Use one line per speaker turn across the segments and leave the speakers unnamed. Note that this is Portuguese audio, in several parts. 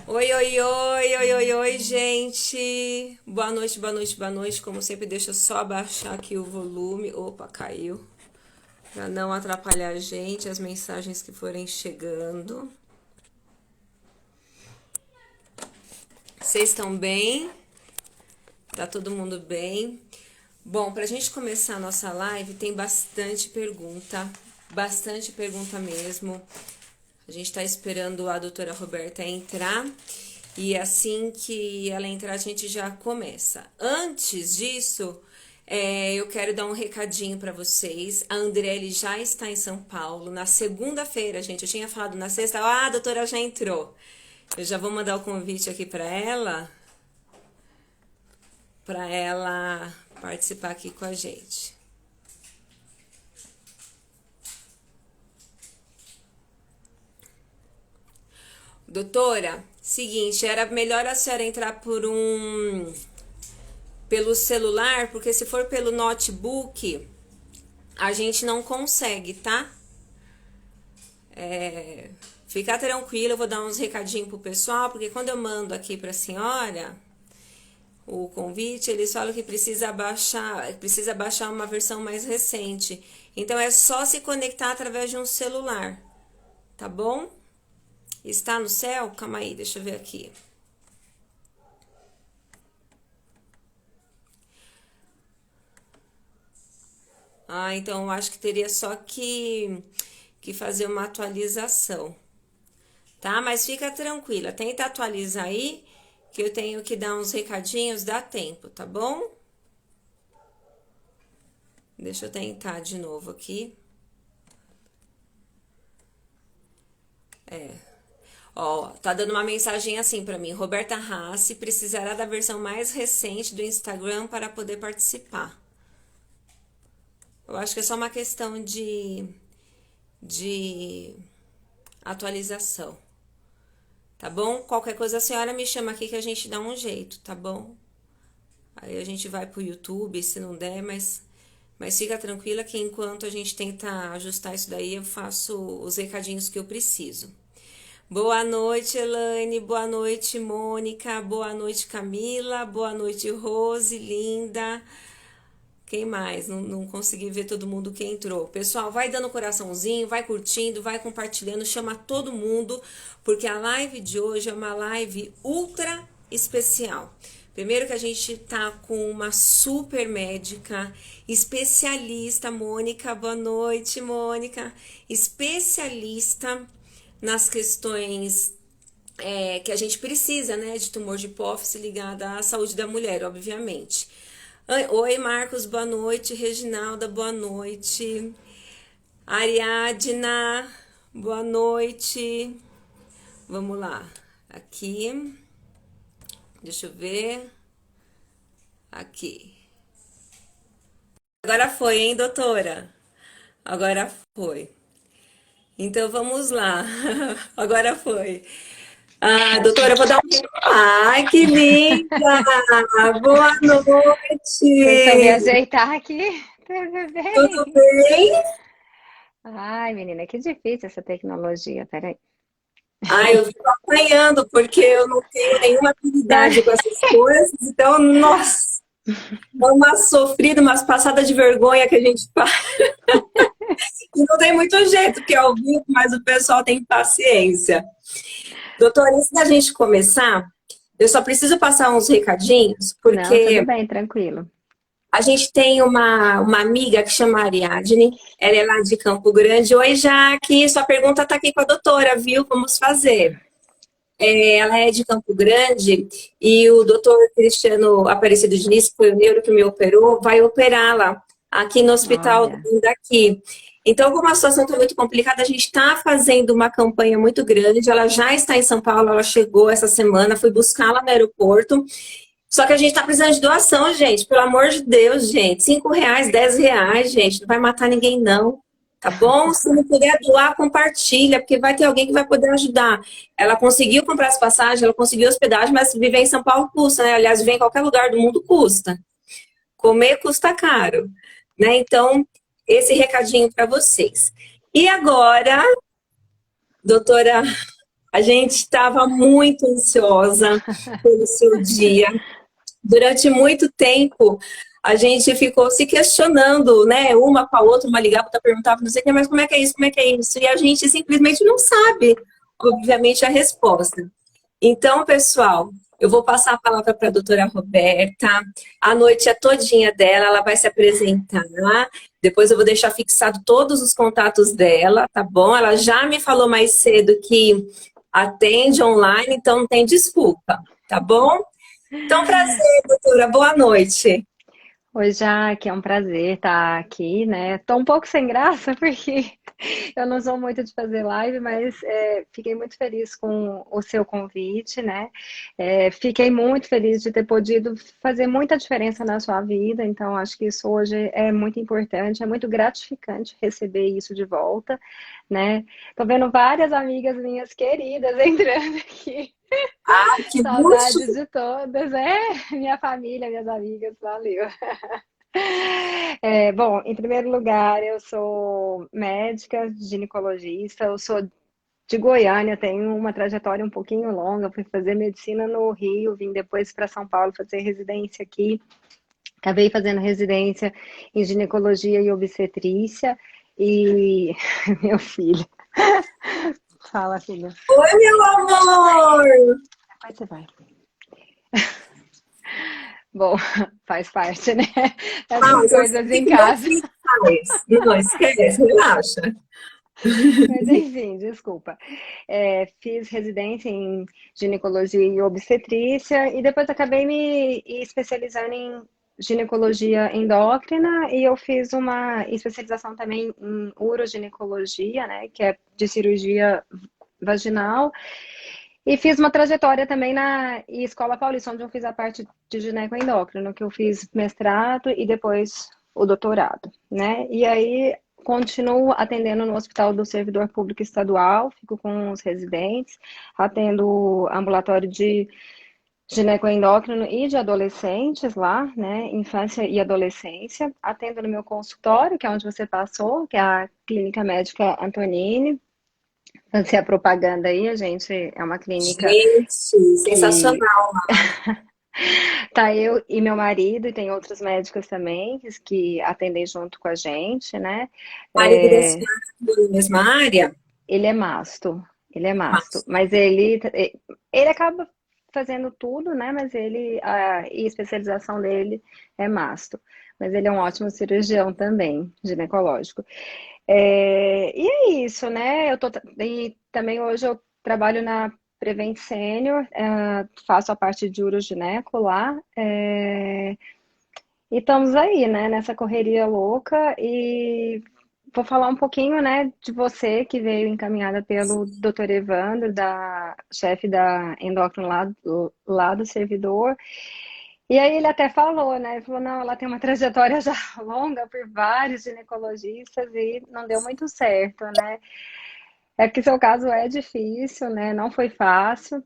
Oi, oi, oi, oi, oi, oi, gente. Boa noite, boa noite, boa noite. Como sempre, deixa eu só abaixar aqui o volume. Opa, caiu. Pra não atrapalhar a gente, as mensagens que forem chegando. Vocês estão bem? Tá todo mundo bem? Bom, pra gente começar a nossa live, tem bastante pergunta mesmo. A gente tá esperando a doutora Roberta entrar. E assim que ela entrar, a gente já começa. Antes disso, eu quero dar um recadinho para vocês. A Andrele já está em São Paulo. Na segunda-feira, gente, eu tinha falado na sexta. Ah, a doutora já entrou. Eu já vou mandar o convite aqui para ela participar aqui com a gente. Doutora, seguinte, era melhor a senhora entrar pelo celular, porque se for pelo notebook, a gente não consegue, tá? Fica tranquila, eu vou dar uns recadinhos pro pessoal, porque quando eu mando aqui pra senhora o convite, eles falam que precisa baixar uma versão mais recente. Então é só se conectar através de um celular, tá bom? Está no céu? Calma aí, deixa eu ver aqui. Ah, então eu acho que teria só que fazer uma atualização, tá? Mas fica tranquila, tenta atualizar aí, que eu tenho que dar uns recadinhos, dá tempo, tá bom? Deixa eu tentar de novo aqui. Ó, tá dando uma mensagem assim pra mim. Roberta Rassi precisará da versão mais recente do Instagram para poder participar. Eu acho que é só uma questão de atualização. Tá bom? Qualquer coisa a senhora me chama aqui que a gente dá um jeito, tá bom? Aí a gente vai pro YouTube, se não der, mas fica tranquila que enquanto a gente tenta ajustar isso daí, eu faço os recadinhos que eu preciso. Boa noite, Elaine. Boa noite, Mônica. Boa noite, Camila. Boa noite, Rose, linda. Quem mais? Não consegui ver todo mundo que entrou. Pessoal, vai dando coraçãozinho, vai curtindo, vai compartilhando, chama todo mundo, porque a live de hoje é uma live ultra especial. Primeiro que a gente tá com uma super médica, especialista, Mônica. Boa noite, Mônica. Especialista nas questões que a gente precisa, né, de tumor de hipófise ligada à saúde da mulher, obviamente. Oi, Marcos, boa noite. Reginalda, boa noite. Ariadna, boa noite. Vamos lá. Aqui. Deixa eu ver. Aqui. Agora foi, hein, doutora? Agora foi. Então vamos lá. Agora foi. Ah, doutora, eu vou dar um. Ai, que linda! Boa
Tentou me
noite!
ajeitar aqui. Tudo
Tudo
bem?
bem?
Ai, menina, que difícil essa tecnologia. Peraí.
Ah, eu vivo apanhando, porque eu não tenho nenhuma habilidade com essas coisas, então, nossa, é uma sofrida, umas passadas de vergonha que a gente faz. E não tem muito jeito, porque é ao vivo, mas o pessoal tem paciência. Doutor, antes da gente começar, eu só preciso passar uns recadinhos,
Não, tudo
porque
bem, tranquilo.
a gente tem uma amiga que chama Ariadne, ela é lá de Campo Grande. Oi, Jaque, sua pergunta está aqui com a doutora, viu? Vamos fazer. Ela é de Campo Grande e o doutor Cristiano Aparecido Diniz, que foi o neuro que me operou, vai operá-la aqui no hospital
Olha,
daqui. Então, como a situação está muito complicada, a gente está fazendo uma campanha muito grande. Ela já está em São Paulo, ela chegou essa semana, fui buscá-la no aeroporto. Só que a gente está precisando de doação, gente. Pelo amor de Deus, gente. R$ 5, R$ 10, gente. Não vai matar ninguém, não. Tá bom? Se não puder doar, compartilha, porque vai ter alguém que vai poder ajudar. Ela conseguiu comprar as passagens, ela conseguiu hospedagem, mas viver em São Paulo custa, né? Aliás, viver em qualquer lugar do mundo custa. Comer custa caro, né? Então, esse recadinho para vocês. E agora, doutora A gente estava muito ansiosa pelo seu dia. Durante muito tempo, a gente ficou se questionando, né? Uma com a outra, uma ligava, outra perguntava, não sei o que, mas como é que é isso? Como é que é isso? E a gente simplesmente não sabe, obviamente, a resposta. Então, pessoal, eu vou passar a palavra para a doutora Roberta. A noite é todinha dela, ela vai se apresentar. Depois eu vou deixar fixado todos os contatos dela, tá bom? Ela já me falou mais cedo que atende online, então não tem desculpa, tá bom? Então, prazer, doutora. Boa noite.
Oi, Jaque, é um prazer estar aqui, né? Tô um pouco sem graça porque eu não sou muito de fazer live, mas fiquei muito feliz com o seu convite, né? Fiquei muito feliz de ter podido fazer muita diferença na sua vida, então acho que isso hoje é muito importante, é muito gratificante receber isso de volta, né? Tô vendo várias amigas minhas queridas entrando aqui.
Ai, que luxo.
Saudades de todas, minha família, minhas amigas, valeu. Bom, em primeiro lugar, eu sou médica, ginecologista, eu sou de Goiânia, tenho uma trajetória um pouquinho longa, fui fazer medicina no Rio, vim depois para São Paulo fazer residência aqui, acabei fazendo residência em ginecologia e obstetrícia, e meu filho, fala filho,
Oi, meu amor.
depois você vai. Bom, faz parte, né?
Ah,
Essas
mas eu
coisas
sei
em
que meu
casa.
filho faz. Não, esquece, relaxa.
Mas enfim, desculpa. Fiz residência em ginecologia e obstetrícia e depois acabei me especializando em ginecologia endócrina e eu fiz uma especialização também em uroginecologia, né, que é de cirurgia vaginal. E fiz uma trajetória também na Escola Paulista, onde eu fiz a parte de ginecoendócrino, que eu fiz mestrado e depois o doutorado, né? E aí continuo atendendo no Hospital do Servidor Público Estadual, fico com os residentes, atendo ambulatório de ginecoendócrino e de adolescentes lá, né? Infância e adolescência. Atendo no meu consultório, que é onde você passou, que é a Clínica Médica Antonini. Fazer a propaganda aí, a gente é uma clínica
Gente,
que
sensacional.
tá eu e meu marido, e tem outros médicos também que atendem junto com a gente, né?
O marido da
É,
senhora é da mesma área?
ele é masto, ele é masto,
Mas,
mas ele acaba fazendo tudo, né? Mas a especialização dele é masto. Mas ele é um ótimo cirurgião também, ginecológico. E é isso, né? E também hoje eu trabalho na Prevent Senior, faço a parte de urogineco lá, e estamos aí, né, nessa correria louca e vou falar um pouquinho, né, de você que veio encaminhada pelo Dr. Evandro, da chefe da endócrino lá do servidor. E aí ele até falou, né? Ele falou, não, ela tem uma trajetória já longa por vários ginecologistas e não deu muito certo, né? É que seu caso é difícil, né? Não foi fácil.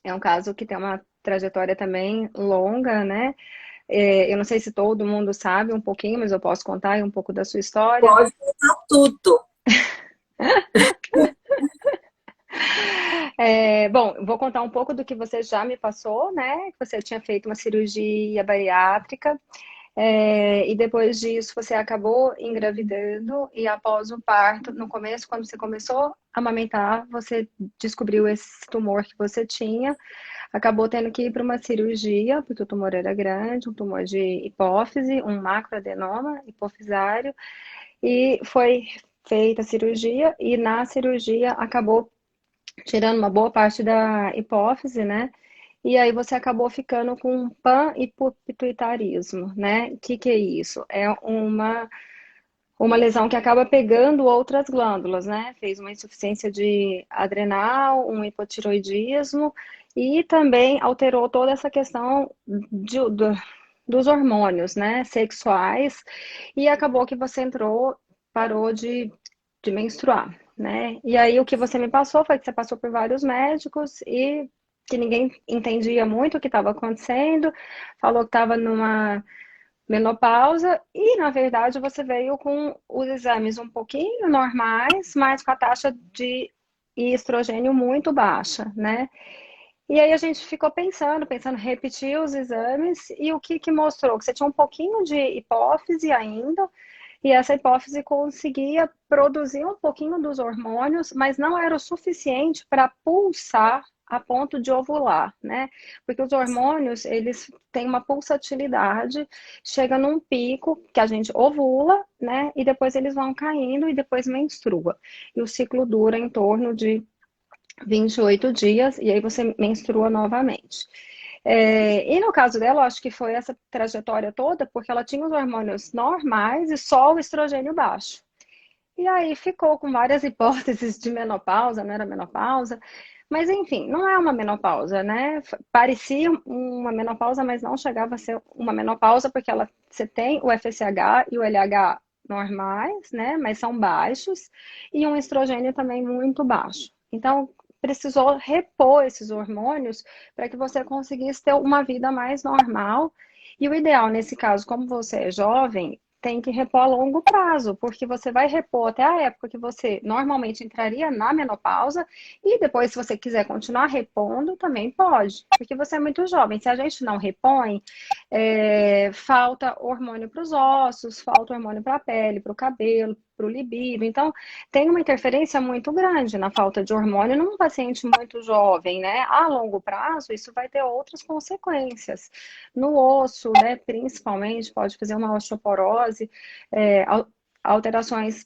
É um caso que tem uma trajetória também longa, né? Eu não sei se todo mundo sabe um pouquinho, mas eu posso contar aí um pouco da sua história.
pode contar tudo.
Bom, vou contar um pouco do que você já me passou, né? Que você tinha feito uma cirurgia bariátrica. E depois disso você acabou engravidando e após o parto, no começo, quando você começou a amamentar, você descobriu esse tumor que você tinha, acabou tendo que ir para uma cirurgia, porque o tumor era grande, um tumor de hipófise, um macroadenoma hipofisário, e foi feita a cirurgia e na cirurgia acabou tirando uma boa parte da hipófise, né? E aí você acabou ficando com panhipopituitarismo, né? O que é isso? É uma lesão que acaba pegando outras glândulas, né? Fez uma insuficiência de adrenal, um hipotiroidismo e também alterou toda essa questão dos hormônios, né? Sexuais e acabou que você parou de menstruar, né? E aí o que você me passou foi que você passou por vários médicos e que ninguém entendia muito o que estava acontecendo, falou que estava numa menopausa e, na verdade, você veio com os exames um pouquinho normais, mas com a taxa de e estrogênio muito baixa, né? E aí a gente ficou pensando, repetir os exames, e o que mostrou? Que você tinha um pouquinho de hipófise ainda, e essa hipófise conseguia produzir um pouquinho dos hormônios, mas não era o suficiente para pulsar a ponto de ovular, né? Porque os hormônios, eles têm uma pulsatilidade, chega num pico que a gente ovula, né? E depois eles vão caindo e depois menstrua. E o ciclo dura em torno de 28 dias, e aí você menstrua novamente. E no caso dela, eu acho que foi essa trajetória toda, porque ela tinha os hormônios normais e só o estrogênio baixo. E aí ficou com várias hipóteses de menopausa, não era menopausa, mas enfim, não é uma menopausa, né? Parecia uma menopausa, mas não chegava a ser uma menopausa, porque você tem o FSH e o LH normais, né? Mas são baixos, e um estrogênio também muito baixo. Então, precisou repor esses hormônios para que você conseguisse ter uma vida mais normal. E o ideal nesse caso, como você é jovem, tem que repor a longo prazo, porque você vai repor até a época que você normalmente entraria na menopausa, e depois, se você quiser continuar repondo, também pode, porque você é muito jovem. Se a gente não repõe, falta hormônio para os ossos, falta hormônio para a pele, para o cabelo, para o libido. Então, tem uma interferência muito grande na falta de hormônio num paciente muito jovem, né? A longo prazo, isso vai ter outras consequências. No osso, né, principalmente, pode fazer uma osteoporose, alterações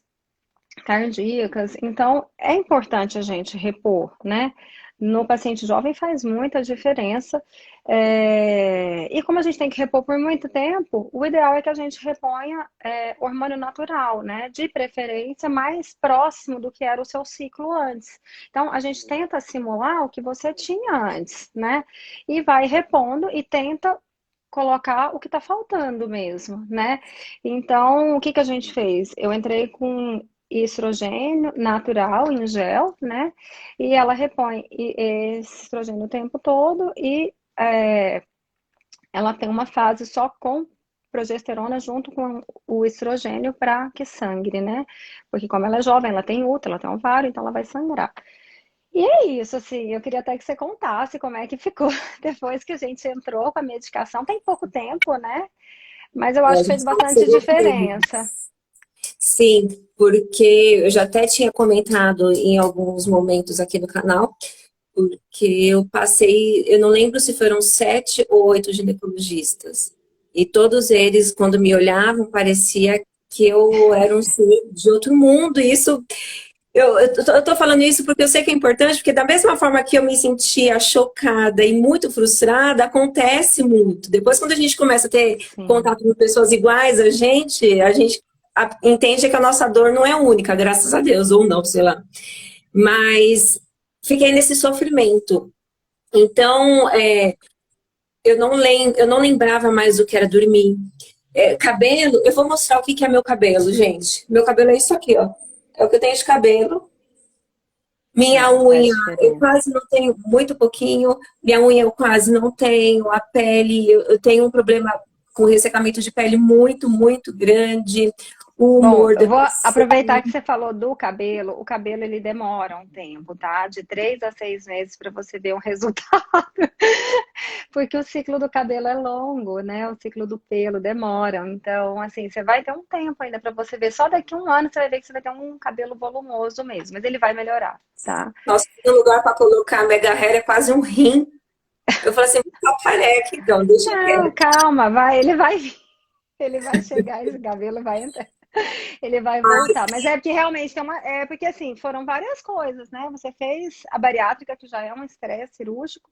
cardíacas. Então, é importante a gente repor, né? No paciente jovem faz muita diferença. E como a gente tem que repor por muito tempo, o ideal é que a gente reponha hormônio natural, né? De preferência mais próximo do que era o seu ciclo antes. Então, a gente tenta simular o que você tinha antes, né? E vai repondo e tenta colocar o que está faltando mesmo, né? Então, o que a gente fez? Eu entrei com estrogênio natural em gel, né? E ela repõe esse estrogênio o tempo todo e ela tem uma fase só com progesterona junto com o estrogênio para que sangre, né? Porque como ela é jovem, ela tem útero, ela tem ovário, então ela vai sangrar. E é isso, assim, eu queria até que você contasse como é que ficou depois que a gente entrou com a medicação. Tem pouco tempo, né? Mas eu
É, a
acho que fez
gente
bastante
passou bem.
diferença.
Sim, porque eu já até tinha comentado em alguns momentos aqui no canal, porque eu passei, eu não lembro se foram 7 ou 8 ginecologistas. E todos eles, quando me olhavam, parecia que eu era um ser de outro mundo. E isso, eu tô falando isso porque eu sei que é importante, porque da mesma forma que eu me sentia chocada e muito frustrada, acontece muito. Depois, quando a gente começa a ter
Sim.
contato com pessoas iguais a gente entende que a nossa dor não é única, graças a Deus, ou não, sei lá. Mas fiquei nesse sofrimento. Então, eu não lembrava mais o que era dormir. Cabelo, eu vou mostrar o que que é meu cabelo, gente. Meu cabelo é isso aqui, ó. É o que eu tenho de cabelo. Minha
É, faz
unha, eu
diferença.
quase não tenho, muito pouquinho. Minha unha eu quase não tenho. A pele, eu tenho um problema com ressecamento de pele muito, muito grande. O
Bom,
humor,
eu vou
depressão.
aproveitar que você falou do cabelo. O cabelo ele demora um tempo, tá? De 3 a 6 meses para você ver um resultado. Porque o ciclo do cabelo é longo, né? O ciclo do pelo demora. Então, assim, você vai ter um tempo ainda para você ver. Só daqui a um ano você vai ver que você vai ter um cabelo volumoso mesmo. Mas ele vai melhorar, tá?
Nossa, tem um lugar para colocar mega hair é quase um rim. Eu falei assim, tá careca, então, deixa
Não,
quieto.
calma, vai, ele vai vir. Ele vai chegar, esse cabelo vai entrar. Ele vai voltar. Mas é porque realmente tem uma. É porque assim, foram várias coisas, né? Você fez a bariátrica, que já é um estresse cirúrgico,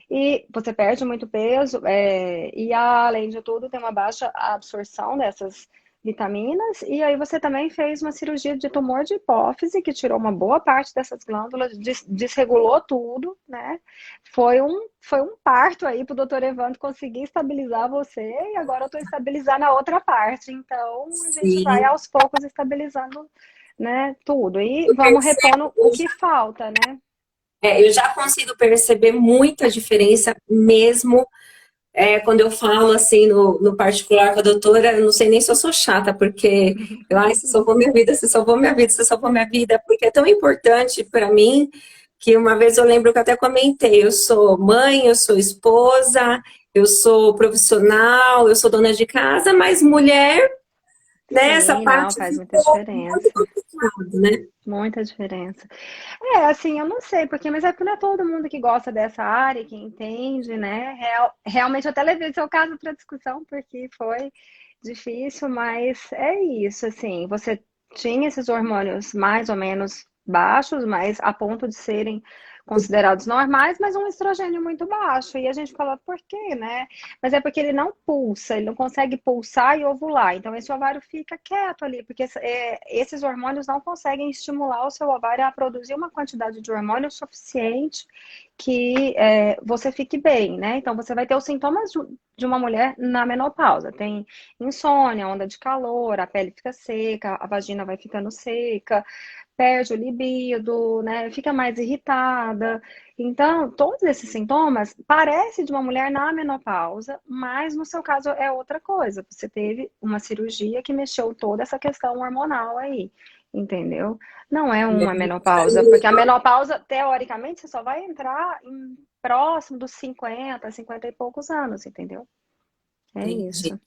e você perde muito peso, e além de tudo, tem uma baixa absorção dessas vitaminas, e aí você também fez uma cirurgia de tumor de hipófise, que tirou uma boa parte dessas glândulas, desregulou tudo, né? Foi um parto aí para o doutor Evandro conseguir estabilizar você, e agora eu estou estabilizando a outra parte. Então, a gente vai
Sim,
aos poucos estabilizando, né, tudo. E
eu
vamos
percebo,
repondo o que falta, né?
eu já consigo perceber muita diferença mesmo Quando eu falo assim no particular com a doutora, eu não sei nem se eu sou chata, porque você salvou minha vida, você salvou minha vida, você salvou minha vida, porque é tão importante para mim que uma vez eu lembro que eu até comentei, eu sou mãe, eu sou esposa, eu sou profissional, eu sou dona de casa, mas mulher, né, essa
Sim, não,
parte
faz muita
ficou muito
diferença.
complicada, né?
Muita diferença. Assim, eu não sei porque, mas é porque não é todo mundo que gosta dessa área, que entende, né? Realmente eu até levei seu caso para discussão porque foi difícil, mas é isso, assim, você tinha esses hormônios mais ou menos baixos, mas a ponto de serem considerados normais, mas um estrogênio muito baixo. E a gente fala, por quê, né? Mas é porque ele não pulsa, ele não consegue pulsar e ovular. Então, esse ovário fica quieto ali, porque esses hormônios não conseguem estimular o seu ovário a produzir uma quantidade de hormônio suficiente que você fique bem, né? Então, você vai ter os sintomas de uma mulher na menopausa. Tem insônia, onda de calor, a pele fica seca, a vagina vai ficando seca, perde o libido, né? Fica mais irritada. Então, todos esses sintomas parecem de uma mulher na menopausa, mas no seu caso é outra coisa. Você teve uma cirurgia que mexeu toda essa questão hormonal aí, entendeu? Não é uma menopausa, porque a menopausa, teoricamente, você só vai entrar próximo dos 50, 50 e poucos anos, entendeu? É
Entendi.
isso.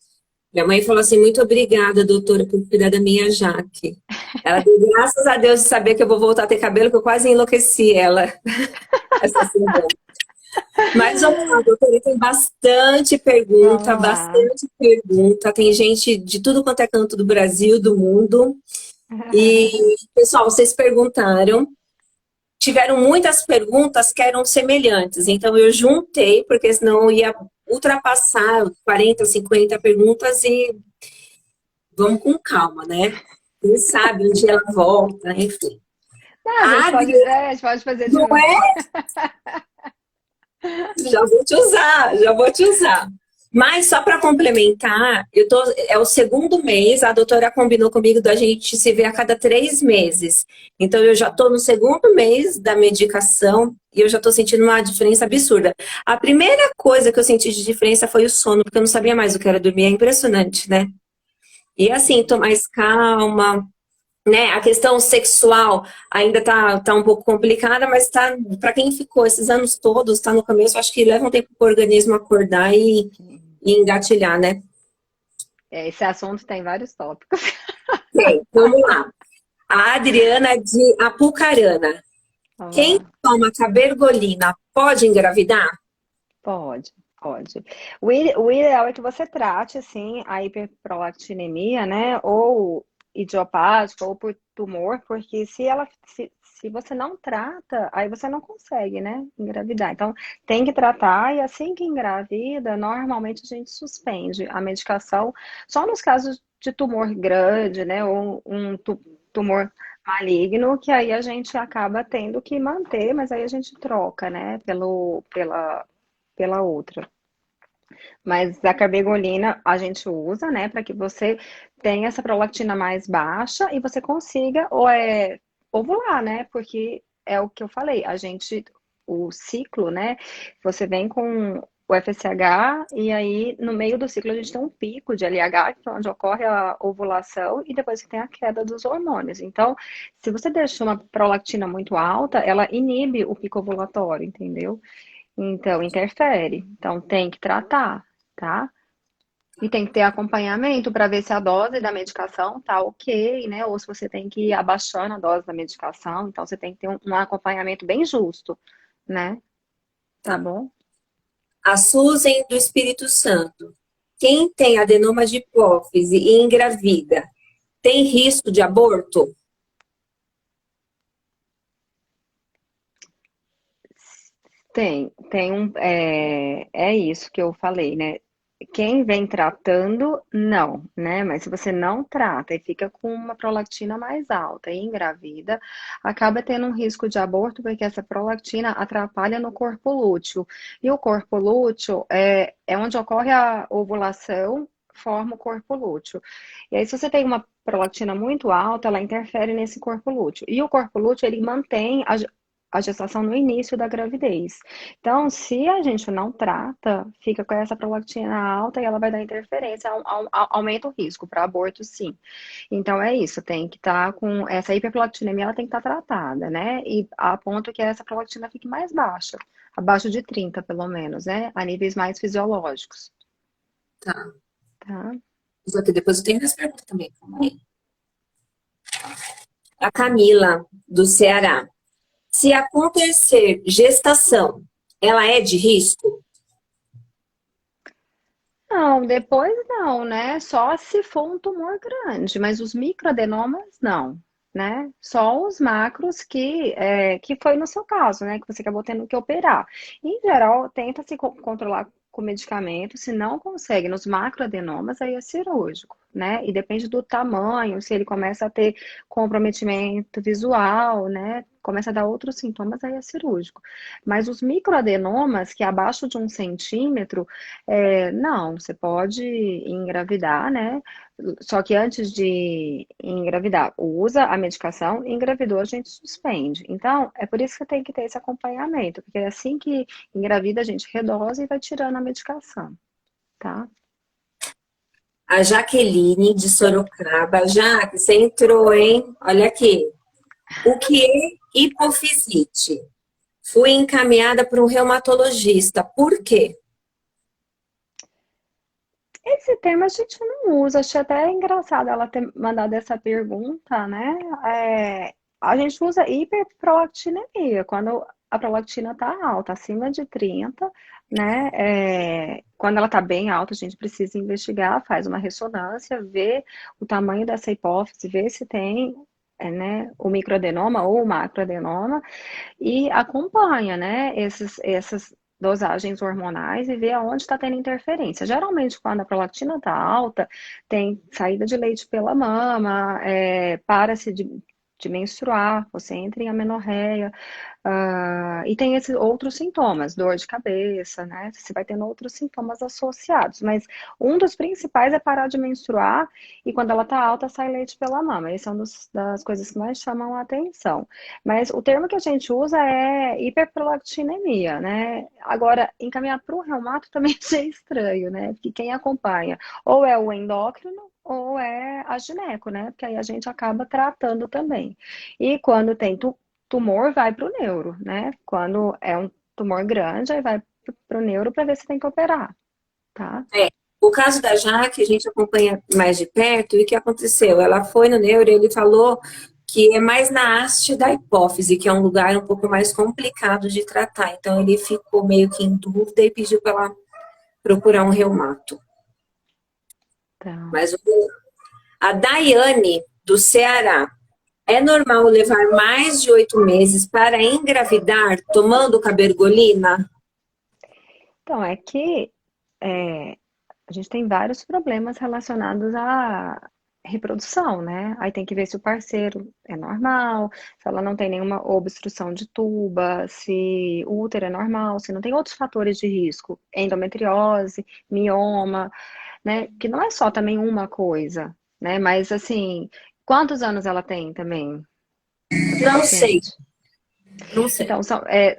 Minha mãe falou assim: muito obrigada, doutora, por cuidar da minha Jaque. Ela deu graças a Deus de saber que eu vou voltar a ter cabelo, que eu quase enlouqueci ela essa semana. Mas vamos lá, doutora, tem
Vamos lá.
bastante pergunta. Tem gente de tudo quanto é canto do Brasil, do mundo. E, pessoal, vocês perguntaram, tiveram muitas perguntas que eram semelhantes. Então, eu juntei, porque senão eu ia ultrapassar 40, 50 perguntas e vamos com calma, né? Quem sabe um dia ela volta, enfim.
Não,
A Adriana,
a gente pode fazer de
não
novo.
é? Já vou te usar, já vou te usar. Mas só para complementar, é o segundo mês, a doutora combinou comigo da gente se ver a cada 3 meses. Então eu já estou no segundo mês da medicação e eu já estou sentindo uma diferença absurda. A primeira coisa que eu senti de diferença foi o sono, porque eu não sabia mais o que era dormir. É impressionante, né? E assim, tô mais calma, né? A questão sexual ainda tá um pouco complicada, mas tá, para quem ficou esses anos todos, tá no começo, acho que leva um tempo para o organismo acordar e engatilhar, né?
Esse assunto tem vários tópicos.
Bem, vamos lá. A Adriana de Apucarana.
Vamos
Quem
lá.
toma cabergolina pode engravidar?
Pode, pode. O ideal é que você trate, assim, a hiperprolactinemia, né? Ou idiopática, ou por tumor, porque se você não trata, aí você não consegue, né? Engravidar. Então, tem que tratar, e assim que engravida, normalmente a gente suspende a medicação só nos casos de tumor grande, né? Ou tumor maligno, que aí a gente acaba tendo que manter, mas aí a gente troca, né? Pela outra. Mas a carbegolina a gente usa, né, para que você tenha essa prolactina mais baixa e você consiga ovular, né? Porque é o que eu falei, o ciclo, né? Você vem com o FSH e aí no meio do ciclo a gente tem um pico de LH, que é onde ocorre a ovulação e depois que tem a queda dos hormônios. Então, se você deixa uma prolactina muito alta, ela inibe o pico ovulatório, entendeu? Então, interfere. Então, tem que tratar, tá? E tem que ter acompanhamento para ver se a dose da medicação tá ok, né? Ou se você tem que ir abaixando a dose da medicação. Então, você tem que ter um acompanhamento bem justo, né? Tá bom?
A Suzen do Espírito Santo. Quem tem adenoma de hipófise e engravida tem risco de aborto?
É isso que eu falei, né? Quem vem tratando, não, né? Mas se você não trata e fica com uma prolactina mais alta e engravida, acaba tendo um risco de aborto, porque essa prolactina atrapalha no corpo lúteo. E o corpo lúteo é onde ocorre a ovulação, forma o corpo lúteo. E aí, se você tem uma prolactina muito alta, ela interfere nesse corpo lúteo. E o corpo lúteo, ele mantém a gestação no início da gravidez. Então, se a gente não trata, fica com essa prolactina alta e ela vai dar interferência, aumenta o risco para aborto, sim. Então, é isso, tem que estar com essa hiperprolactinemia, ela tem que estar tratada, né? E a ponto que essa prolactina fique mais baixa, abaixo de 30, pelo menos, né? A níveis mais fisiológicos,
Tá.
tá?
Só que depois eu tenho mais perguntas também. Calma aí. A Camila, do Ceará. Se acontecer gestação, ela é de risco?
Não, depois não, né? Só se for um tumor grande, mas os microadenomas não, né? Só os macros que foi no seu caso, né? Que você acabou tendo que operar. Em geral, tenta se controlar com medicamento, se não consegue nos macroadenomas, aí é cirúrgico, né? E depende do tamanho, se ele começa a ter comprometimento visual, né? Começa a dar outros sintomas, aí é cirúrgico. Mas os microadenomas, que é abaixo de 1 centímetro, não, você pode engravidar, né? Só que antes de engravidar, usa a medicação, engravidou, a gente suspende. Então, é por isso que tem que ter esse acompanhamento, porque é assim que engravida, a gente redosa e vai tirando a medicação, tá?
A Jaqueline, de Sorocaba. Jaque, você entrou, hein? Olha aqui. O que é hipofisite? Fui encaminhada para um reumatologista. Por quê?
Esse termo a gente não usa, achei até engraçado ela ter mandado essa pergunta, né? A gente usa hiperprolactinemia, quando a prolactina está alta, acima de 30, né? Quando ela está bem alta, a gente precisa investigar, faz uma ressonância, vê o tamanho dessa hipófise, vê se tem, né, o microadenoma ou o macroadenoma, e acompanha, né, essas dosagens hormonais e vê aonde está tendo interferência. Geralmente, quando a prolactina está alta, tem saída de leite pela mama, para-se de menstruar, você entra em amenorreia, e tem esses outros sintomas, dor de cabeça, né? Você vai tendo outros sintomas associados, mas um dos principais é parar de menstruar e quando ela tá alta sai leite pela mama. Esse é uma das coisas que mais chamam a atenção. Mas o termo que a gente usa é hiperprolactinemia, né? Agora, encaminhar para o reumato também é estranho, né? Porque quem acompanha ou é o endócrino ou é a gineco, né? Porque aí a gente acaba tratando também. E quando tem tumor, vai para o neuro, né? Quando é um tumor grande, aí vai para o neuro para ver se tem que operar, tá?
É, o caso da Jaque, a gente acompanha mais de perto. E o que aconteceu? Ela foi no neuro e ele falou que é mais na haste da hipófise, que é um lugar um pouco mais complicado de tratar. Então, ele ficou meio que em dúvida e pediu para ela procurar um reumato.
Tá.
Mas a Daiane, do Ceará, é normal levar mais de 8 meses para engravidar tomando cabergolina?
Então, é que é, a gente tem vários problemas relacionados à reprodução, né? Aí tem que ver se o parceiro é normal, se ela não tem nenhuma obstrução de tuba, se o útero é normal, se não tem outros fatores de risco, endometriose, mioma, né? Que não é só também uma coisa, né? Mas assim, quantos anos ela tem também?
Não sei,
Adolescente.
não sei.
Então,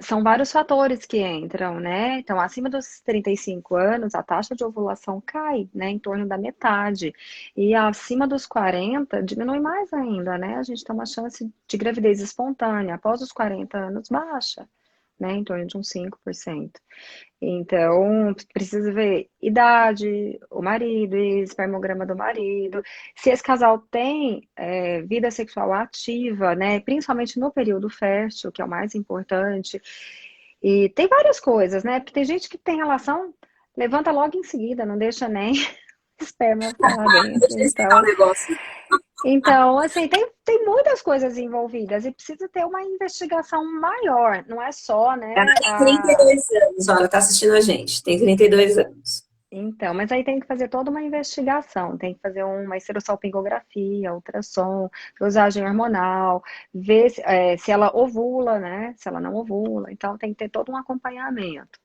são vários fatores que entram, né? Então, acima dos 35 anos, a taxa de ovulação cai, né? Em torno da metade. E acima dos 40, diminui mais ainda, né? A gente tem uma chance de gravidez espontânea. Após os 40 anos, baixa, né? Em torno de uns 5%. Então, precisa ver idade, o marido, espermograma do marido. Se esse casal tem vida sexual ativa, né? Principalmente no período fértil, que é o mais importante. E tem várias coisas, né? Porque tem gente que tem relação, levanta logo em seguida, não deixa nem esperma ficar lá dentro.
Deixa eu explicar um negócio.
Então, assim, tem muitas coisas envolvidas e precisa ter uma investigação maior. Não é só,
Ela
né,
tem 32 anos, ó, ela está assistindo a gente, tem 32 anos.
Então, mas aí tem que fazer toda uma investigação, tem que fazer uma esterossalpingografia, ultrassom, dosagem hormonal, ver se ela ovula, né? Se ela não ovula, então tem que ter todo um acompanhamento,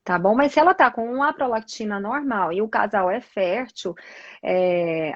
Tá bom? Mas se ela tá com uma prolactina normal e o casal é fértil,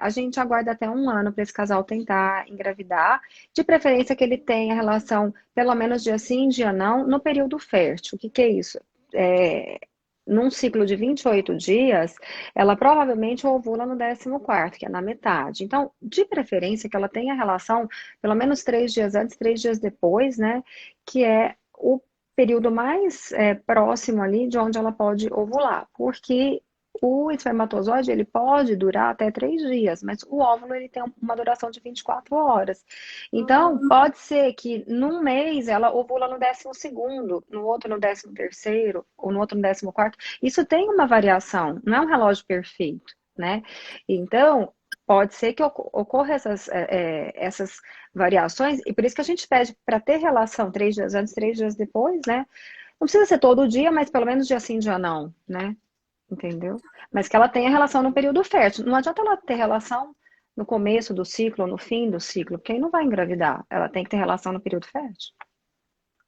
a gente aguarda até um ano para esse casal tentar engravidar. De preferência que ele tenha relação, pelo menos dia sim, dia não, no período fértil. O que que é isso? É, num ciclo de 28 dias, ela provavelmente ovula no 14º, que é na metade. Então, de preferência que ela tenha relação pelo menos 3 dias antes, 3 dias depois, né? Que é o período mais próximo ali de onde ela pode ovular, porque o espermatozoide ele pode durar até 3 dias, mas o óvulo ele tem uma duração de 24 horas. Então, pode ser que num mês ela ovula no 12º, no outro no 13º, ou no outro no 14º. Isso tem uma variação, não é um relógio perfeito, né? Então, pode ser que ocorra essas variações, e por isso que a gente pede para ter relação 3 dias antes, 3 dias depois, né? Não precisa ser todo dia, mas pelo menos dia sim, dia não, né? Entendeu? Mas que ela tenha relação no período fértil. Não adianta ela ter relação no começo do ciclo ou no fim do ciclo, porque aí não vai engravidar. Ela tem que ter relação no período fértil,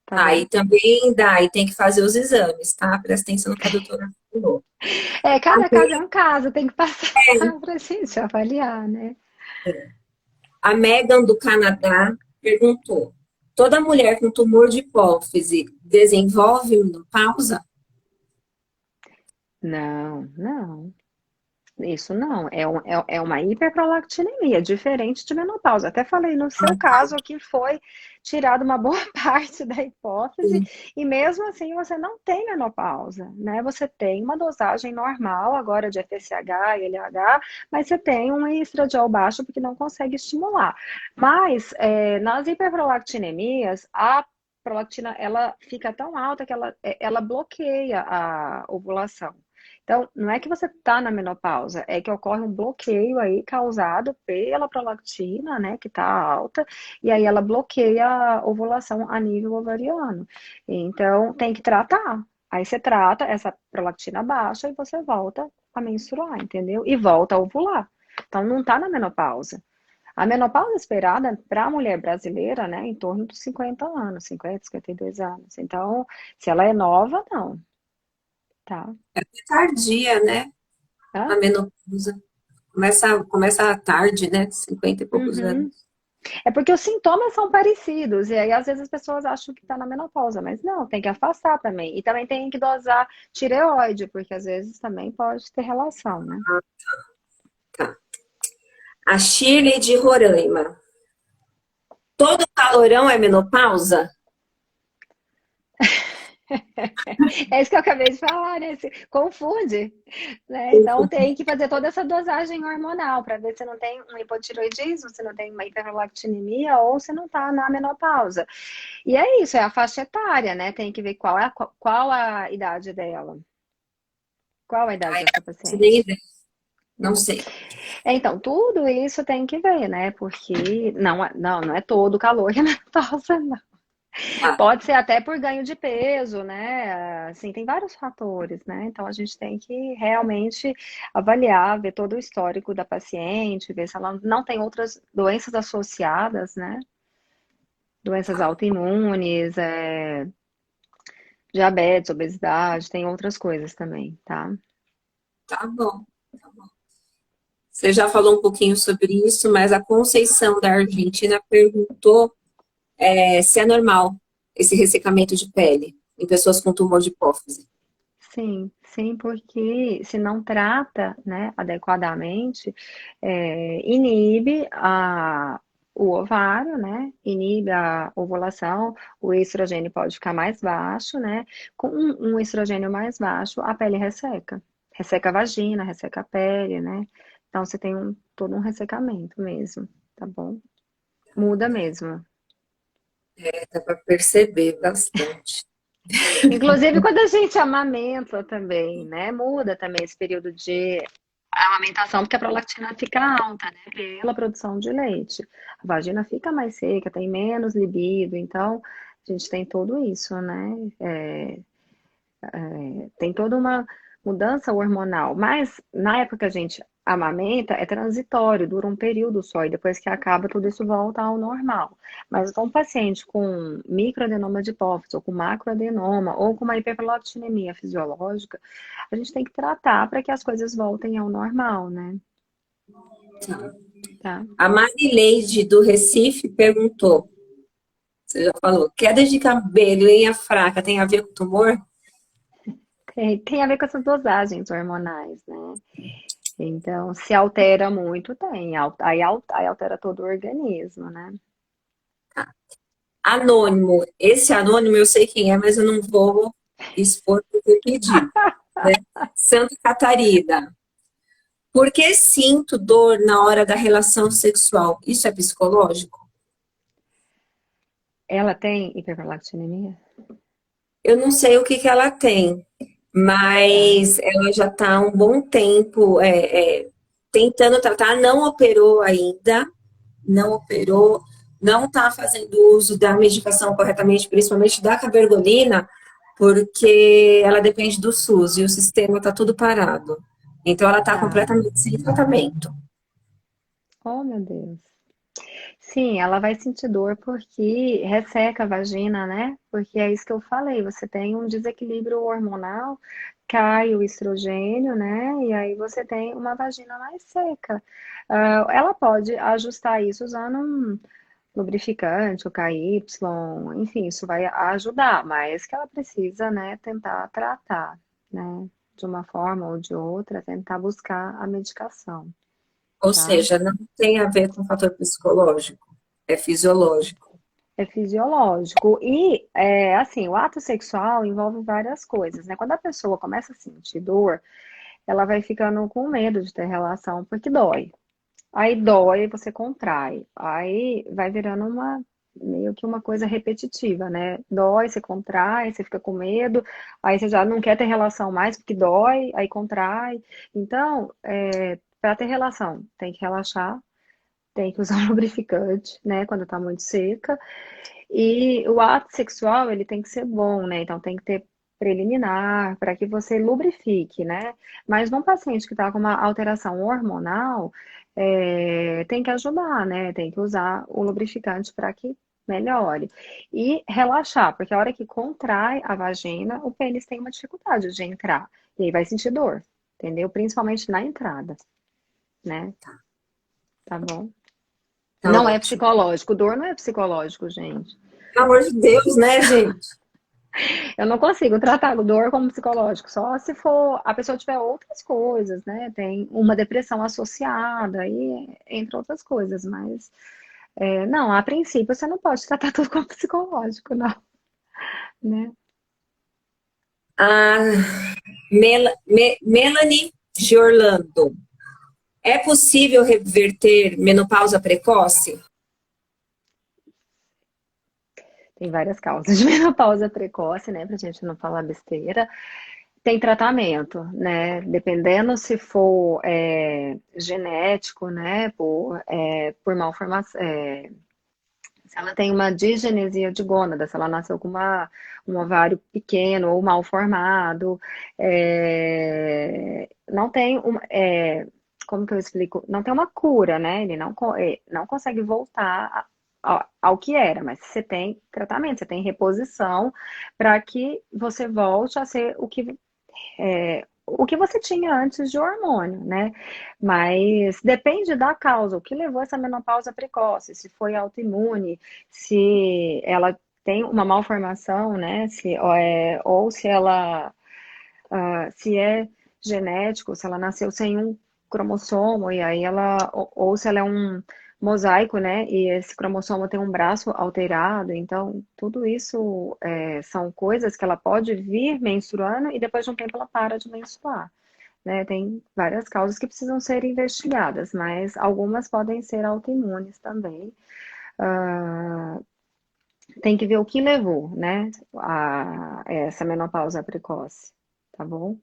tá
Tá,
bom?
e também dá, e tem que fazer os exames, tá? Presta atenção no que a doutora falou.
Cada caso é um caso, tem que passar pra gente avaliar, né?
A Megan do Canadá perguntou: toda mulher com tumor de hipófise desenvolve menopausa?
Não, não. Isso não, é uma hiperprolactinemia, diferente de menopausa. Até falei no seu caso que foi tirada uma boa parte da hipófise e mesmo assim você não tem menopausa, né? Você tem uma dosagem normal agora de FSH e LH, mas você tem um estradiol baixo porque não consegue estimular. Mas nas hiperprolactinemias, a prolactina ela fica tão alta que ela bloqueia a ovulação. Então, não é que você está na menopausa, é que ocorre um bloqueio aí causado pela prolactina, né, que está alta, e aí ela bloqueia a ovulação a nível ovariano. Então, tem que tratar. Aí você trata essa prolactina baixa e você volta a menstruar, entendeu? E volta a ovular. Então, não está na menopausa. A menopausa esperada para a mulher brasileira, né, em torno dos 50 anos, 50, 52 anos. Então, se ela é nova, não, tá?
É tardia, né?
Hã?
A menopausa. Começa tarde, né? 50 e poucos
Uhum.
anos.
É porque os sintomas são parecidos, e aí às vezes as pessoas acham que está na menopausa, mas não, tem que afastar também. E também tem que dosar tireoide, porque às vezes também pode ter relação, né?
Tá. A Shirley de Roraima. Todo calorão é menopausa?
É isso que eu acabei de falar, né? Confunde, né? Então tem que fazer toda essa dosagem hormonal para ver se não tem um hipotiroidismo, se não tem uma hiperlactinemia ou se não está na menopausa. E é isso, é a faixa etária, né? Tem que ver qual a idade dela. Qual a idade
Ai,
dessa
não nem
paciente?
ideia. Não sei.
Então, tudo isso tem que ver, né? Porque não é todo calor que é menopausa, não.
Tá,
Pode ser até por ganho de peso, né? Assim, tem vários fatores, né? Então, a gente tem que realmente avaliar, ver todo o histórico da paciente, ver se ela não tem outras doenças associadas, né? Doenças autoimunes, diabetes, obesidade, tem outras coisas também, tá?
tá bom. Você já falou um pouquinho sobre isso, mas a Conceição da Argentina perguntou se é normal esse ressecamento de pele em pessoas com tumor de hipófise.
Sim, sim, porque se não trata, né, adequadamente, inibe o ovário, né, inibe a ovulação, o estrogênio pode ficar mais baixo, né, com um estrogênio mais baixo, a pele resseca, resseca a vagina, resseca a pele, né, então você tem todo um ressecamento mesmo, tá bom? Muda mesmo.
Dá para perceber bastante.
Inclusive quando a gente amamenta também, né? Muda também esse período de amamentação, porque a prolactina fica alta, né? Pela produção de leite. A vagina fica mais seca, tem menos libido, então a gente tem tudo isso, né? Tem toda uma mudança hormonal. Mas na época que a gente amamenta é transitório, dura um período só, e depois que acaba, tudo isso volta ao normal. Mas um paciente com microadenoma de hipófise, ou com macroadenoma, ou com uma hiperprolactinemia fisiológica, a gente tem que tratar para que as coisas voltem ao normal, né?
Tá.
Tá?
A Marileide do Recife perguntou, você já falou, queda de cabelo e unha fraca tem a ver com tumor?
Tem a ver com essas dosagens hormonais, né? Então, se altera muito, tem. Aí altera todo o organismo, né?
Anônimo. Esse anônimo eu sei quem é, mas eu não vou expor porque pediu, né? Santa Catarina. Por que sinto dor na hora da relação sexual? Isso é psicológico?
Ela tem hiperprolactinemia?
Eu não sei o que que ela tem,
Tá.
mas ela já está há um bom tempo tentando tratar, não operou ainda, não operou, não está fazendo uso da medicação corretamente, principalmente da cabergolina, porque ela depende do SUS e o sistema está tudo parado. Então ela está
Tá.
completamente sem tratamento.
Oh, meu Deus. Sim, ela vai sentir dor porque resseca a vagina, né? Porque é isso que eu falei, você tem um desequilíbrio hormonal, cai o estrogênio, né? E aí você tem uma vagina mais seca. Ela pode ajustar isso usando um lubrificante, o KY, enfim, isso vai ajudar, mas que ela precisa, né, tentar tratar, né? De uma forma ou de outra, tentar buscar a medicação,
Ou
tá?
seja, não tem a ver com fator psicológico, é fisiológico.
É fisiológico. E, assim, o ato sexual envolve várias coisas, né? Quando a pessoa começa a sentir dor, ela vai ficando com medo de ter relação, porque dói. Aí dói, você contrai. Aí vai virando meio que uma coisa repetitiva, né? Dói, você contrai, você fica com medo, aí você já não quer ter relação mais porque dói, aí contrai. Então, para ter relação, tem que relaxar, tem que usar um lubrificante, né? Quando tá muito seca. E o ato sexual, ele tem que ser bom, né? Então tem que ter preliminar para que você lubrifique, né? Mas num paciente que está com uma alteração hormonal, tem que ajudar, né? Tem que usar o lubrificante para que melhore. E relaxar, porque a hora que contrai a vagina, o pênis tem uma dificuldade de entrar. E aí vai sentir dor, entendeu? Principalmente na entrada, né? Tá bom?
Tá
Não é
ótimo.
psicológico. Dor não é psicológico, gente.
Pelo amor de Deus, né, gente?
Eu não consigo tratar dor como psicológico, só se for a pessoa tiver outras coisas, né? Tem uma depressão associada e entre outras coisas, mas não, a princípio você não pode tratar tudo como psicológico, não, né?
A Melanie de Orlando. É possível reverter menopausa precoce?
Tem várias causas de menopausa precoce, né? Pra gente não falar besteira. Tem tratamento, né? Dependendo se for genético, né? Por malformação, se ela tem uma digenesia de gônada, se ela nasceu com um ovário pequeno ou mal formado, não tem como que eu explico? Não tem uma cura, né? Ele não consegue voltar ao que era, mas você tem tratamento, você tem reposição para que você volte a ser o que você tinha antes de hormônio, né? Mas depende da causa, o que levou essa menopausa precoce, se foi autoimune, se ela tem uma malformação, né? Ou se ela se é genético, se ela nasceu sem um cromossomo, e aí ou se ela é um mosaico, né? E esse cromossomo tem um braço alterado, então tudo isso são coisas que ela pode vir menstruando e depois de um tempo ela para de menstruar. Né? Tem várias causas que precisam ser investigadas, mas algumas podem ser autoimunes também. Ah, tem que ver o que levou, né, a essa menopausa precoce, tá bom?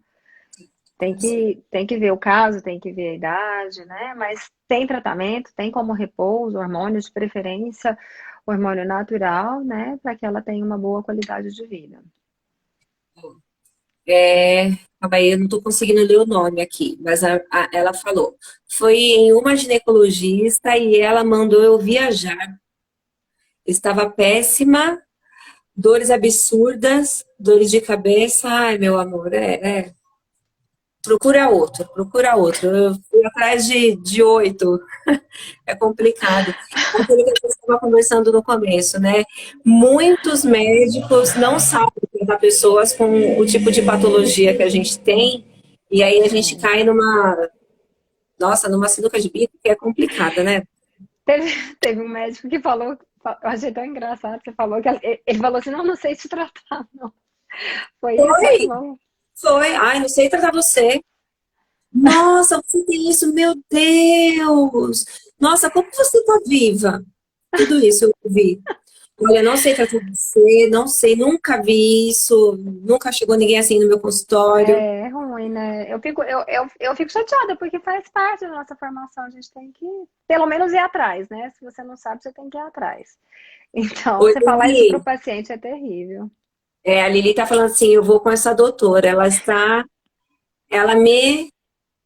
Tem que ver o caso, tem que ver a idade, né? Mas tem tratamento, tem como repouso, hormônios de preferência, hormônio natural, né? Para que ela tenha uma boa qualidade de vida.
calma aí, eu não tô conseguindo ler o nome aqui, mas ela falou. Foi em uma ginecologista e ela mandou eu viajar. Estava péssima, dores absurdas, dores de cabeça. Ai, meu amor, procura outro, procura outro. Eu fui atrás de 8. É complicado. É aquilo que a gente estava conversando no começo, né? Muitos médicos não sabem tratar pessoas com o tipo de patologia que a gente tem, e aí a gente
É.
cai nossa, numa sinuca de bico que é complicada, né?
Teve um médico que falou, eu achei tão engraçado, que falou que ele falou assim, não, não sei te tratar, não. Foi isso que ele
Foi,
falou.
foi. Ai, não sei tratar você. Nossa, você tem isso, meu Deus! Nossa, como você tá viva? Tudo isso eu ouvi. Olha, não sei tratar você, não sei, nunca vi isso, nunca chegou ninguém assim no meu consultório.
É ruim, né? Eu fico chateada, porque faz parte da nossa formação. A gente tem que, pelo menos, ir atrás, né? Se você não sabe, você tem que ir atrás. Então,
Oi,
você falar isso para o
Lili.
paciente é terrível.
A Lili tá falando assim, eu vou com essa doutora, ela me,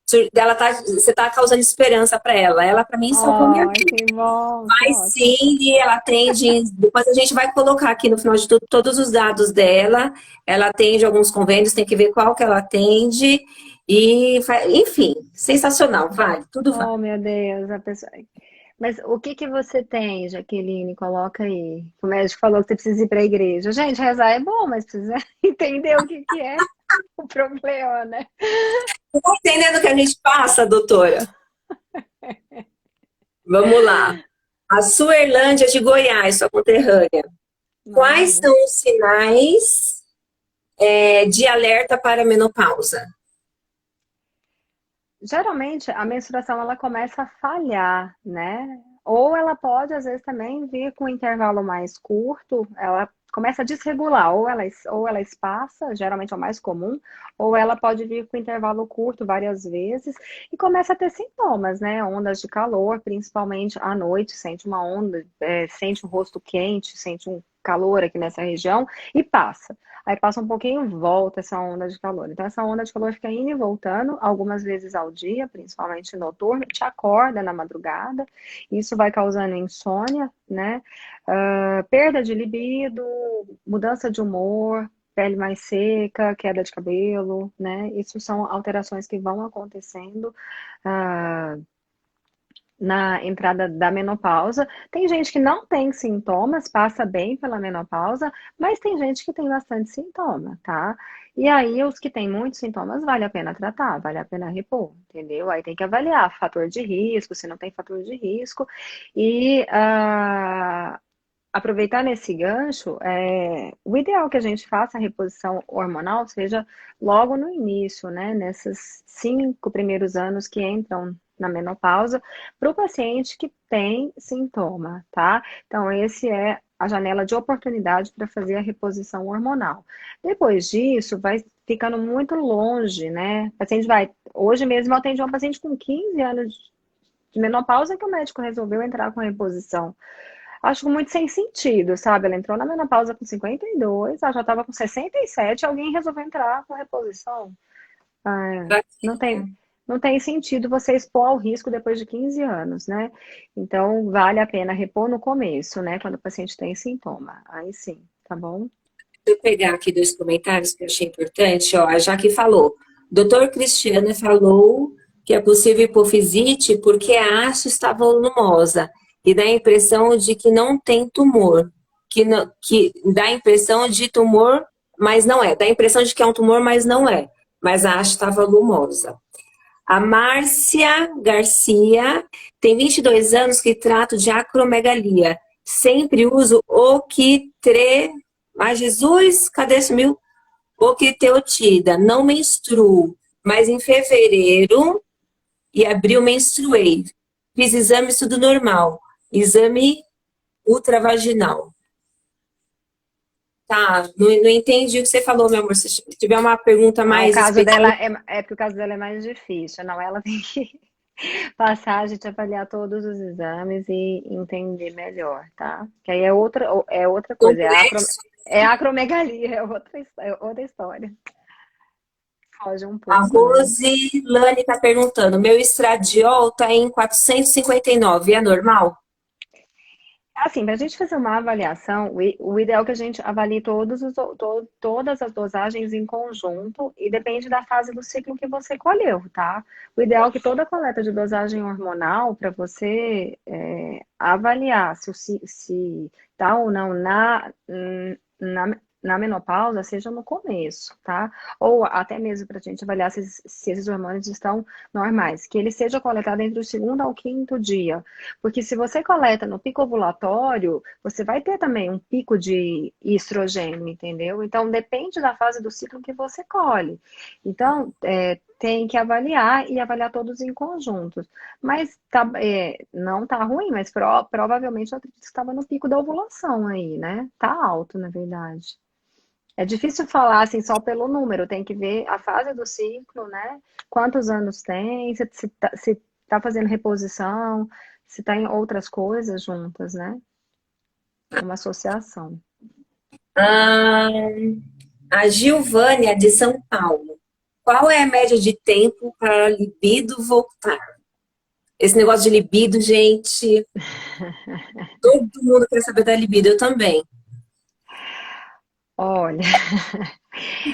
você tá causando esperança para ela. Ela para mim salvou minha
Oh,
vida.
que bom, que
Mas
ótimo.
sim, e ela atende, depois a gente vai colocar aqui no final de tudo todos os dados dela. Ela atende alguns convênios, tem que ver qual que ela atende. Enfim, sensacional, vale, tudo vale.
Oh, meu Deus, a pessoa. Mas o que que você tem, Jaqueline? Coloca aí. O médico falou que você precisa ir para a igreja. Gente, rezar é bom, mas precisa entender o que que é o problema, né?
Tá entendendo o que a gente passa, doutora? Vamos lá. A Suerlândia de Goiás, sua conterrânea. Quais
Maravilha.
são os sinais de alerta para a menopausa?
Geralmente a menstruação ela começa a falhar, né? Ou ela pode às vezes também vir com um intervalo mais curto, ela começa a desregular, ou ela espaça, geralmente é o mais comum, ou ela pode vir com intervalo curto várias vezes e começa a ter sintomas, né? Ondas de calor, principalmente à noite, sente uma onda, sente o rosto quente, sente um calor aqui nessa região e passa. Aí passa um pouquinho, volta essa onda de calor. Então, essa onda de calor fica indo e voltando, algumas vezes ao dia, principalmente noturno, te acorda na madrugada. Isso vai causando insônia, né? Perda de libido, mudança de humor, pele mais seca, queda de cabelo, né? Isso são alterações que vão acontecendo. Uh, na entrada da menopausa. Tem gente que não tem sintomas, passa bem pela menopausa, mas tem gente que tem bastante sintoma, tá? E aí, os que têm muitos sintomas, vale a pena tratar, vale a pena repor, entendeu? Aí tem que avaliar fator de risco, se não tem fator de risco. E aproveitar nesse gancho, o ideal é que a gente faça a reposição hormonal seja logo no início, né? Nesses 5 primeiros anos que entram na menopausa, para o paciente que tem sintoma, tá? Então, esse é a janela de oportunidade para fazer a reposição hormonal. Depois disso, vai ficando muito longe, né? O paciente vai. Hoje mesmo eu atendi uma paciente com 15 anos de menopausa que o médico resolveu entrar com reposição. Acho muito sem sentido, sabe? Ela entrou na menopausa com 52, ela já estava com 67, alguém resolveu entrar com reposição. Não tem, não tem sentido você expor ao risco depois de 15 anos, né? Então, vale a pena repor no começo, né? Quando o paciente tem sintoma. Aí sim, tá bom?
Deixa eu pegar aqui 2 comentários que eu achei importante. Ó, a Jaque falou. Doutor Cristiano falou que é possível hipofisite porque a haste está volumosa e dá a impressão de que não tem tumor. Que dá a impressão de tumor, mas não é. Dá a impressão de que é um tumor, mas não é. Mas a haste está volumosa. A Márcia Garcia tem 22 anos que trato de acromegalia. Sempre uso Oquitre. Mas Jesus, cadê sumiu? Octreotida. Não menstruo, mas em fevereiro e abril menstruei. Fiz exame tudo normal. Exame ultravaginal. Tá, não entendi o que você falou, meu amor. Se tiver uma pergunta
Ah, o
mais
caso dela
específica,
é porque o caso dela é mais difícil, não? Ela tem que passar, a gente avaliar todos os exames e entender melhor, tá? Que aí é outra coisa,
complexo.
é acromegalia, é outra história. foge um
A
pouco, né?
Rosilane está perguntando: meu estradiol está em 459, é normal?
Assim, para a gente fazer uma avaliação, o ideal é que a gente avalie todas as dosagens em conjunto e depende da fase do ciclo que você colheu, tá? O ideal é que toda coleta de dosagem hormonal, para você avaliar se tá ou não na menopausa, seja no começo, tá? Ou até mesmo para a gente avaliar se esses hormônios estão normais, que ele seja coletado entre o segundo ao quinto dia. Porque se você coleta no pico ovulatório, você vai ter também um pico de estrogênio, entendeu? Então, depende da fase do ciclo que você colhe. Então, tem que avaliar e avaliar todos em conjunto. Mas não tá ruim, mas provavelmente eu acredito que estava no pico da ovulação aí, né? Tá alto, na verdade. É difícil falar assim só pelo número, tem que ver a fase do ciclo, né? Quantos anos tem, se tá fazendo reposição, se tá em outras coisas juntas, né? Uma associação.
Ah, a Gilvânia de São Paulo. Qual é a média de tempo para a libido voltar? Esse negócio de libido, gente, todo mundo quer saber da libido, eu também.
Olha,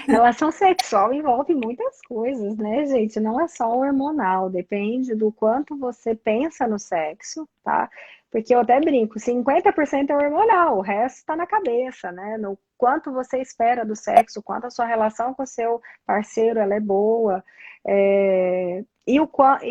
relação sexual envolve muitas coisas, né, gente? Não é só hormonal, depende do quanto você pensa no sexo, tá? Porque eu até brinco, 50% é hormonal, o resto está na cabeça, né? No quanto você espera do sexo, quanto a sua relação com o seu parceiro ela é boa, e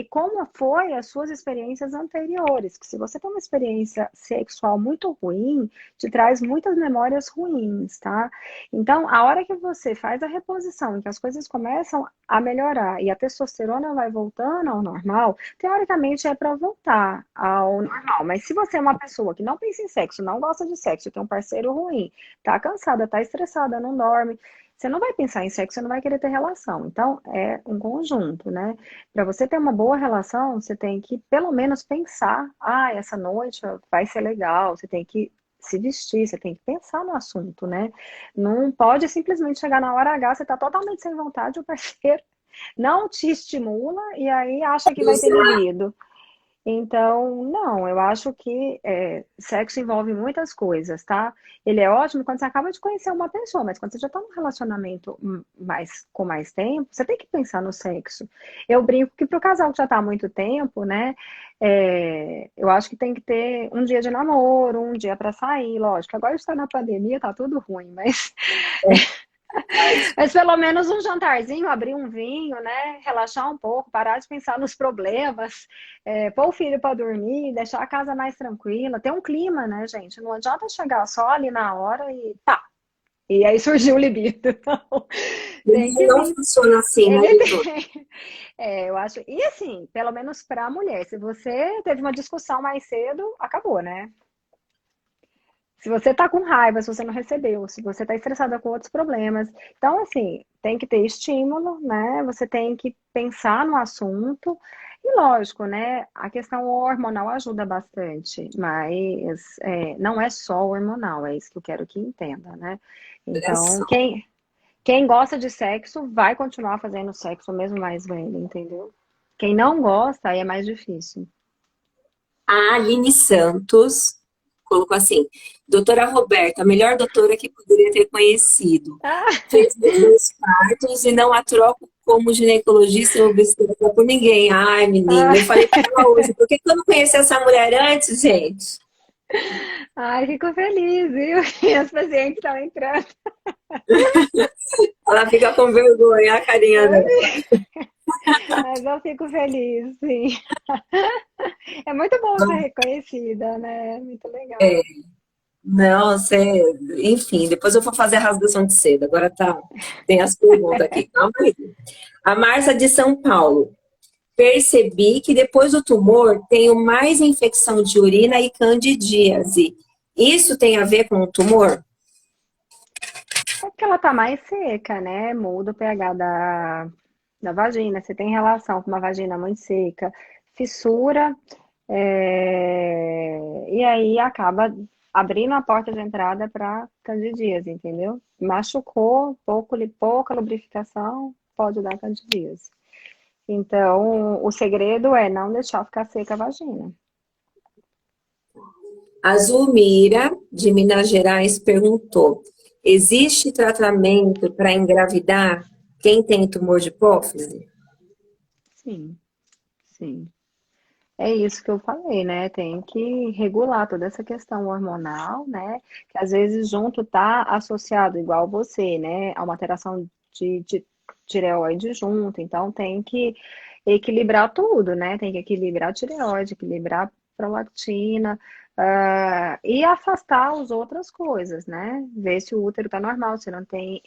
como foi as suas experiências anteriores. Que se você tem uma experiência sexual muito ruim, te traz muitas memórias ruins, tá? Então, a hora que você faz a reposição, que as coisas começam a melhorar e a testosterona vai voltando ao normal, teoricamente é para voltar ao normal. Mas se você é uma pessoa que não pensa em sexo, não gosta de sexo, tem um parceiro ruim, tá cansada, tá estressada, não dorme, você não vai pensar em sexo, você não vai querer ter relação. Então, é um conjunto, né? Para você ter uma boa relação, você tem que pelo menos pensar, essa noite vai ser legal, você tem que se vestir, você tem que pensar no assunto, né? Não pode simplesmente chegar na hora H, você está totalmente sem vontade, o parceiro não te estimula e aí acha que vai ter libido. Então, não, eu acho que sexo envolve muitas coisas, tá? Ele é ótimo quando você acaba de conhecer uma pessoa, mas quando você já está num relacionamento com mais tempo, você tem que pensar no sexo. Eu brinco que para o casal que já está há muito tempo, né? Eu acho que tem que ter um dia de namoro, um dia para sair, lógico. Agora está na pandemia, tá tudo ruim, mas mas pelo menos um jantarzinho, abrir um vinho, né? Relaxar um pouco, parar de pensar nos problemas, pôr o filho para dormir, deixar a casa mais tranquila, ter um clima, né, gente? Não adianta chegar só ali na hora e tá. E aí surgiu o libido. Então, tem que
Não
vir.
funciona assim, né,
Ele
doutor?
tem. Eu acho. E assim, pelo menos para a mulher, se você teve uma discussão mais cedo, acabou, né? Se você tá com raiva, se você não recebeu, se você tá estressada com outros problemas. Então, assim, tem que ter estímulo, né? Você tem que pensar no assunto. E lógico, né? A questão hormonal ajuda bastante, mas não é só hormonal, é isso que eu quero que entenda, né?
Olha
Então,
só.
quem gosta de sexo vai continuar fazendo sexo mesmo mais velho, entendeu? Quem não gosta, aí é mais difícil.
A Aline Santos colocou assim: doutora Roberta, a melhor doutora que poderia ter conhecido.
Ah,
Fez meus dois partos e não a troco como ginecologista ou obstetra por ninguém. Ai, menina,
ah.
eu falei para ela hoje, por que que eu não conheci essa mulher antes, gente?
Ai, fico feliz, viu? E as pacientes estão entrando.
Ela fica com vergonha, a carinha dela.
Mas eu fico feliz, sim. É muito bom ser reconhecida, né? Muito legal.
Não, você, enfim, depois eu vou fazer a rasgação de seda. Agora tá, tem as perguntas aqui, calma aí. A Marcia de São Paulo. Percebi que depois do tumor tenho mais infecção de urina e candidíase. Isso tem a ver com o tumor?
É porque ela tá mais seca, né? Muda o pH da vagina. Você tem relação com uma vagina muito seca, fissura, e aí acaba abrindo a porta de entrada para candidíase, entendeu? Machucou, pouca lubrificação. pode dar candidíase. Então, o segredo é não deixar ficar seca a vagina.
A Zulmira, de Minas Gerais, perguntou: existe tratamento para engravidar quem tem tumor de hipófise?
Sim, sim. É isso que eu falei, né? Tem que regular toda essa questão hormonal, né? Que às vezes junto tá associado, igual você, né? A uma alteração de tireoide junto. Então tem que equilibrar tudo, né? Tem que equilibrar a tireoide, equilibrar a prolactina, e afastar as outras coisas, né? Ver se o útero tá normal, se não tem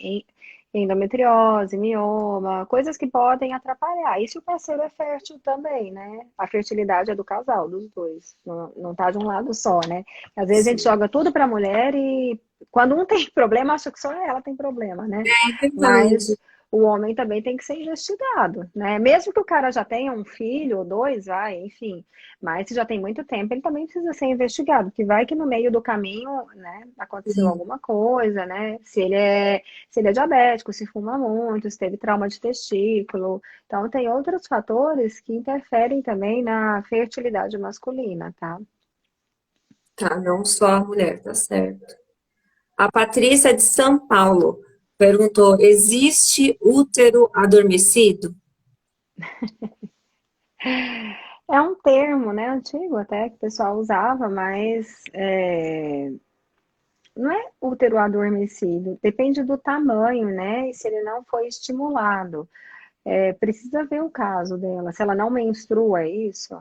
endometriose, mioma, coisas que podem atrapalhar. E se o parceiro é fértil também, né? A fertilidade é do casal, dos dois. Não, não tá de um lado só, né? Às vezes a gente
Sim,
joga tudo pra mulher e quando um tem problema, acha que só ela tem problema, né?
é
Mas
verdade.
o homem também tem que ser investigado, né? Mesmo que o cara já tenha um filho ou dois, vai, enfim. Mas se já tem muito tempo, ele também precisa ser investigado, porque vai que no meio do caminho, né, aconteceu
Sim.
alguma coisa, né? Se ele é diabético, se fuma muito, se teve trauma de testículo. Então, tem outros fatores que interferem também na fertilidade masculina, tá?
Tá, não só a mulher, tá certo. A Patrícia de São Paulo perguntou: existe útero adormecido?
É um termo, né, antigo até, que o pessoal usava, mas não é útero adormecido, depende do tamanho, né, e se ele não foi estimulado. Precisa ver o caso dela, se ela não menstrua, é isso?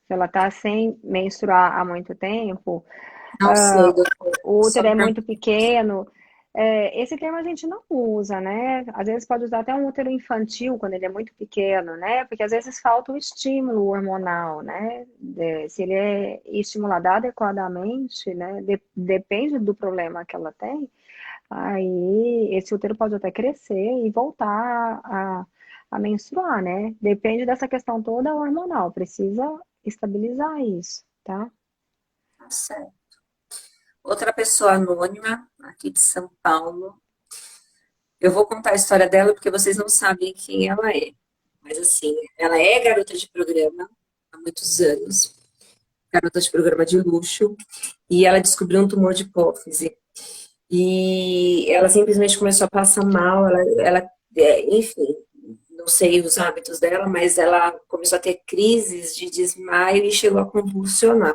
Se ela está sem menstruar há muito tempo,
Não sei, doutora.
o
Só
útero é
pra...
muito pequeno. Esse termo a gente não usa, né? Às vezes pode usar até um útero infantil quando ele é muito pequeno, né? Porque às vezes falta o estímulo hormonal, né? Se ele é estimulado adequadamente, né? Depende do problema que ela tem, aí esse útero pode até crescer e voltar a menstruar, né? Depende dessa questão toda hormonal, precisa estabilizar isso, tá?
Tá certo. Outra pessoa anônima, aqui de São Paulo. Eu vou contar a história dela porque vocês não sabem quem ela é. Mas assim, ela é garota de programa há muitos anos, garota de programa de luxo, e ela descobriu um tumor de hipófise. E ela simplesmente começou a passar mal, enfim, não sei os hábitos dela, mas ela começou a ter crises de desmaio e chegou a convulsionar.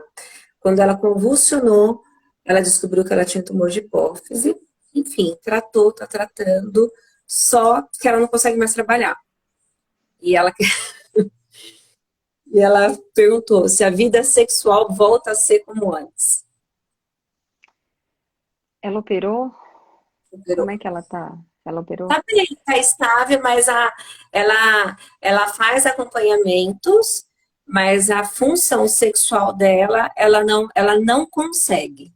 Quando ela convulsionou, ela descobriu que ela tinha tumor de hipófise. Enfim, tratou, tá tratando, só que ela não consegue mais trabalhar. E ela, e ela perguntou se a vida sexual volta a ser como antes.
Ela operou? Como
Operou.
é que ela tá? Ela operou?
Tá bem, tá estável, mas ela faz acompanhamentos, mas a função sexual dela, ela não consegue.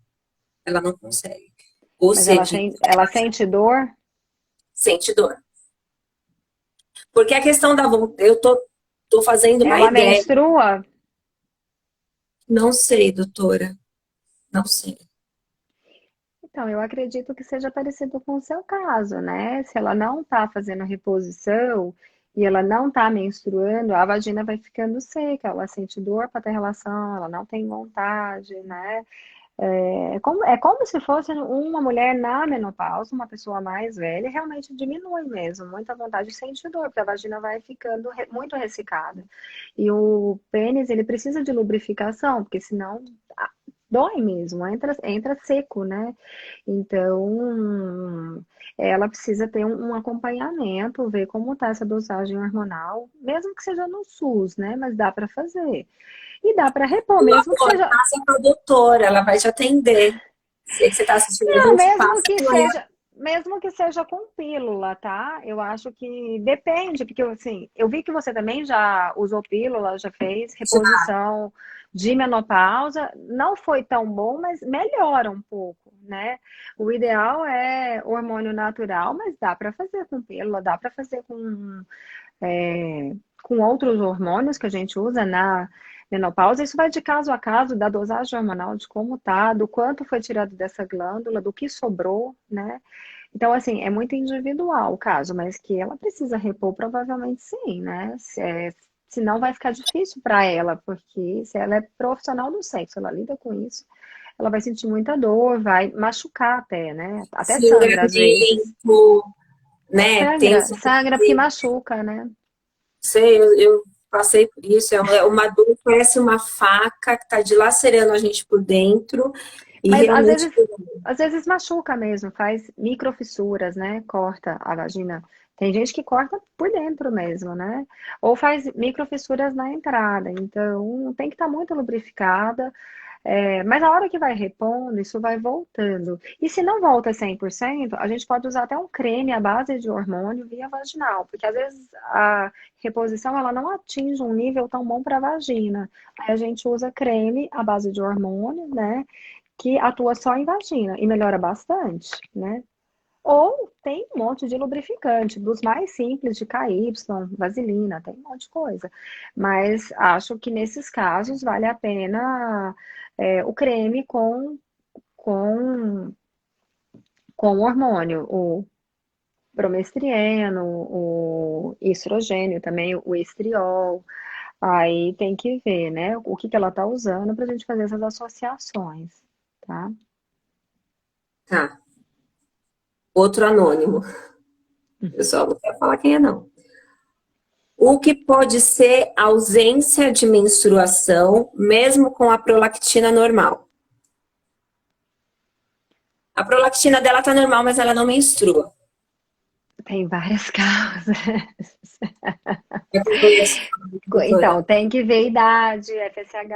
Ela não consegue. Ou
Mas ela
seja,
tem, ela sente dor?
sente dor. Porque a questão da vontade, tô fazendo uma
Ela
ideia.
menstrua?
Não sei, doutora. Não sei.
Então, eu acredito que seja parecido com o seu caso, né? Se ela não tá fazendo reposição e ela não tá menstruando, a vagina vai ficando seca, ela sente dor para ter relação, ela não tem vontade, né? É como se fosse uma mulher na menopausa, uma pessoa mais velha, realmente diminui mesmo, muita vontade e sente dor, porque a vagina vai ficando muito ressecada. E o pênis, ele precisa de lubrificação, porque senão dói mesmo, entra seco, né? Então, ela precisa ter um acompanhamento, ver como tá essa dosagem hormonal, mesmo que seja no SUS, né? Mas dá para fazer. E dá para repor,
Meu
mesmo que
amor,
seja.
passa com a doutora, ela vai te atender. Sei que você está assistindo, a
Não,
gente
mesmo
passa
que
com ela.
seja, mesmo que seja com pílula, tá? Eu acho que depende, porque assim, eu vi que você também já usou pílula, já fez
Já.
reposição de menopausa. Não foi tão bom, mas melhora um pouco, né? O ideal é hormônio natural, mas dá para fazer com pílula, dá para fazer com outros hormônios que a gente usa na menopausa. Isso vai de caso a caso, da dosagem hormonal, de como tá, do quanto foi tirado dessa glândula, do que sobrou, né? Então, assim, é muito individual o caso, mas que ela precisa repor, provavelmente sim, né? Senão vai ficar difícil para ela, porque se ela é profissional do sexo, ela lida com isso, ela vai sentir muita dor, vai machucar até, né? Até sangra às vezes.
Sangramento, né? Tem
Sangra, sangra porque machuca, né?
sei, eu passei por isso, é uma dor, parece uma faca que está dilacerando a gente por dentro e
Mas
realmente
às vezes machuca mesmo, faz microfissuras, né? Corta a vagina. Tem gente que corta por dentro mesmo, né? Ou faz microfissuras na entrada. Então, tem que estar muito lubrificada. Mas a hora que vai repondo, isso vai voltando. E se não volta 100%, a gente pode usar até um creme à base de hormônio via vaginal, porque às vezes a reposição ela não atinge um nível tão bom para a vagina. Aí a gente usa creme à base de hormônio, né? Que atua só em vagina e melhora bastante, né? Ou tem um monte de lubrificante, dos mais simples, de KY, vaselina, tem um monte de coisa. Mas acho que nesses casos vale a pena o creme com, com hormônio, o bromestrieno, o estrogênio também, o estriol. Aí tem que ver, né, o que que ela tá usando para a gente fazer essas associações, tá?
tá. Outro anônimo. Eu só não quero falar quem é, não. O que pode ser ausência de menstruação, mesmo com a prolactina normal? A prolactina dela tá normal, mas ela não menstrua.
Tem várias causas.
Eu conheço, doutora.
Então, tem que ver a idade, FSH,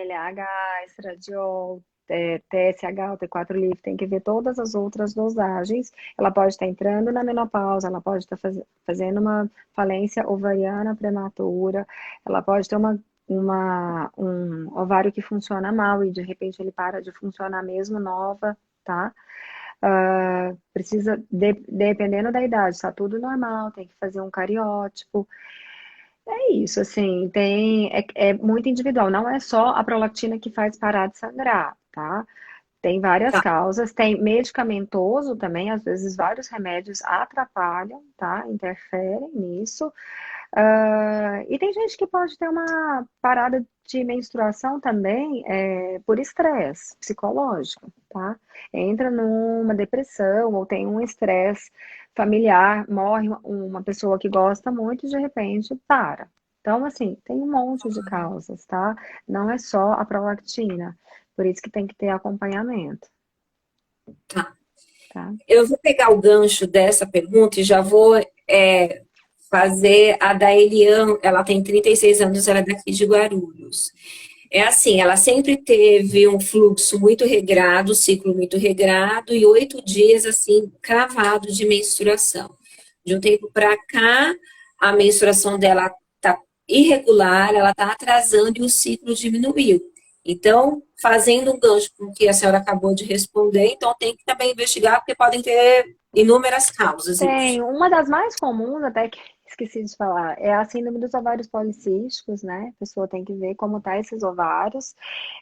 LH, estradiol, TSH, T4 livre, tem que ver todas as outras dosagens. Ela pode estar entrando na menopausa, ela pode estar fazendo uma falência ovariana prematura, ela pode ter um ovário que funciona mal e de repente ele para de funcionar mesmo nova, tá? Precisa, dependendo da idade, está tudo normal, tem que fazer um cariótipo. É isso, assim, é muito individual, não é só a prolactina que faz parar de sangrar, tá? Tem várias
Tá.
causas, tem medicamentoso também, às vezes vários remédios atrapalham, tá? Interferem nisso. E tem gente que pode ter uma parada de menstruação também por estresse psicológico, tá? Entra numa depressão ou tem um estresse familiar, morre uma pessoa que gosta muito e de repente para. Então, assim, tem um monte de causas, tá? Não é só a prolactina. Por isso que tem que ter acompanhamento,
Tá.
tá?
Eu vou pegar o gancho dessa pergunta e já vou fazer a da Eliane. Ela tem 36 anos, ela é daqui de Guarulhos. É assim, ela sempre teve um fluxo muito regrado, ciclo muito regrado e 8 dias assim cravado de menstruação. De um tempo para cá, a menstruação dela tá irregular, ela tá atrasando e o ciclo diminuiu. Então, fazendo um gancho com o que a senhora acabou de responder, então tem que também investigar, porque podem ter inúmeras causas
Tem
isso.
uma das mais comuns, até que esqueci de falar, é a síndrome dos ovários policísticos, né? A pessoa tem que ver como tá esses ovários.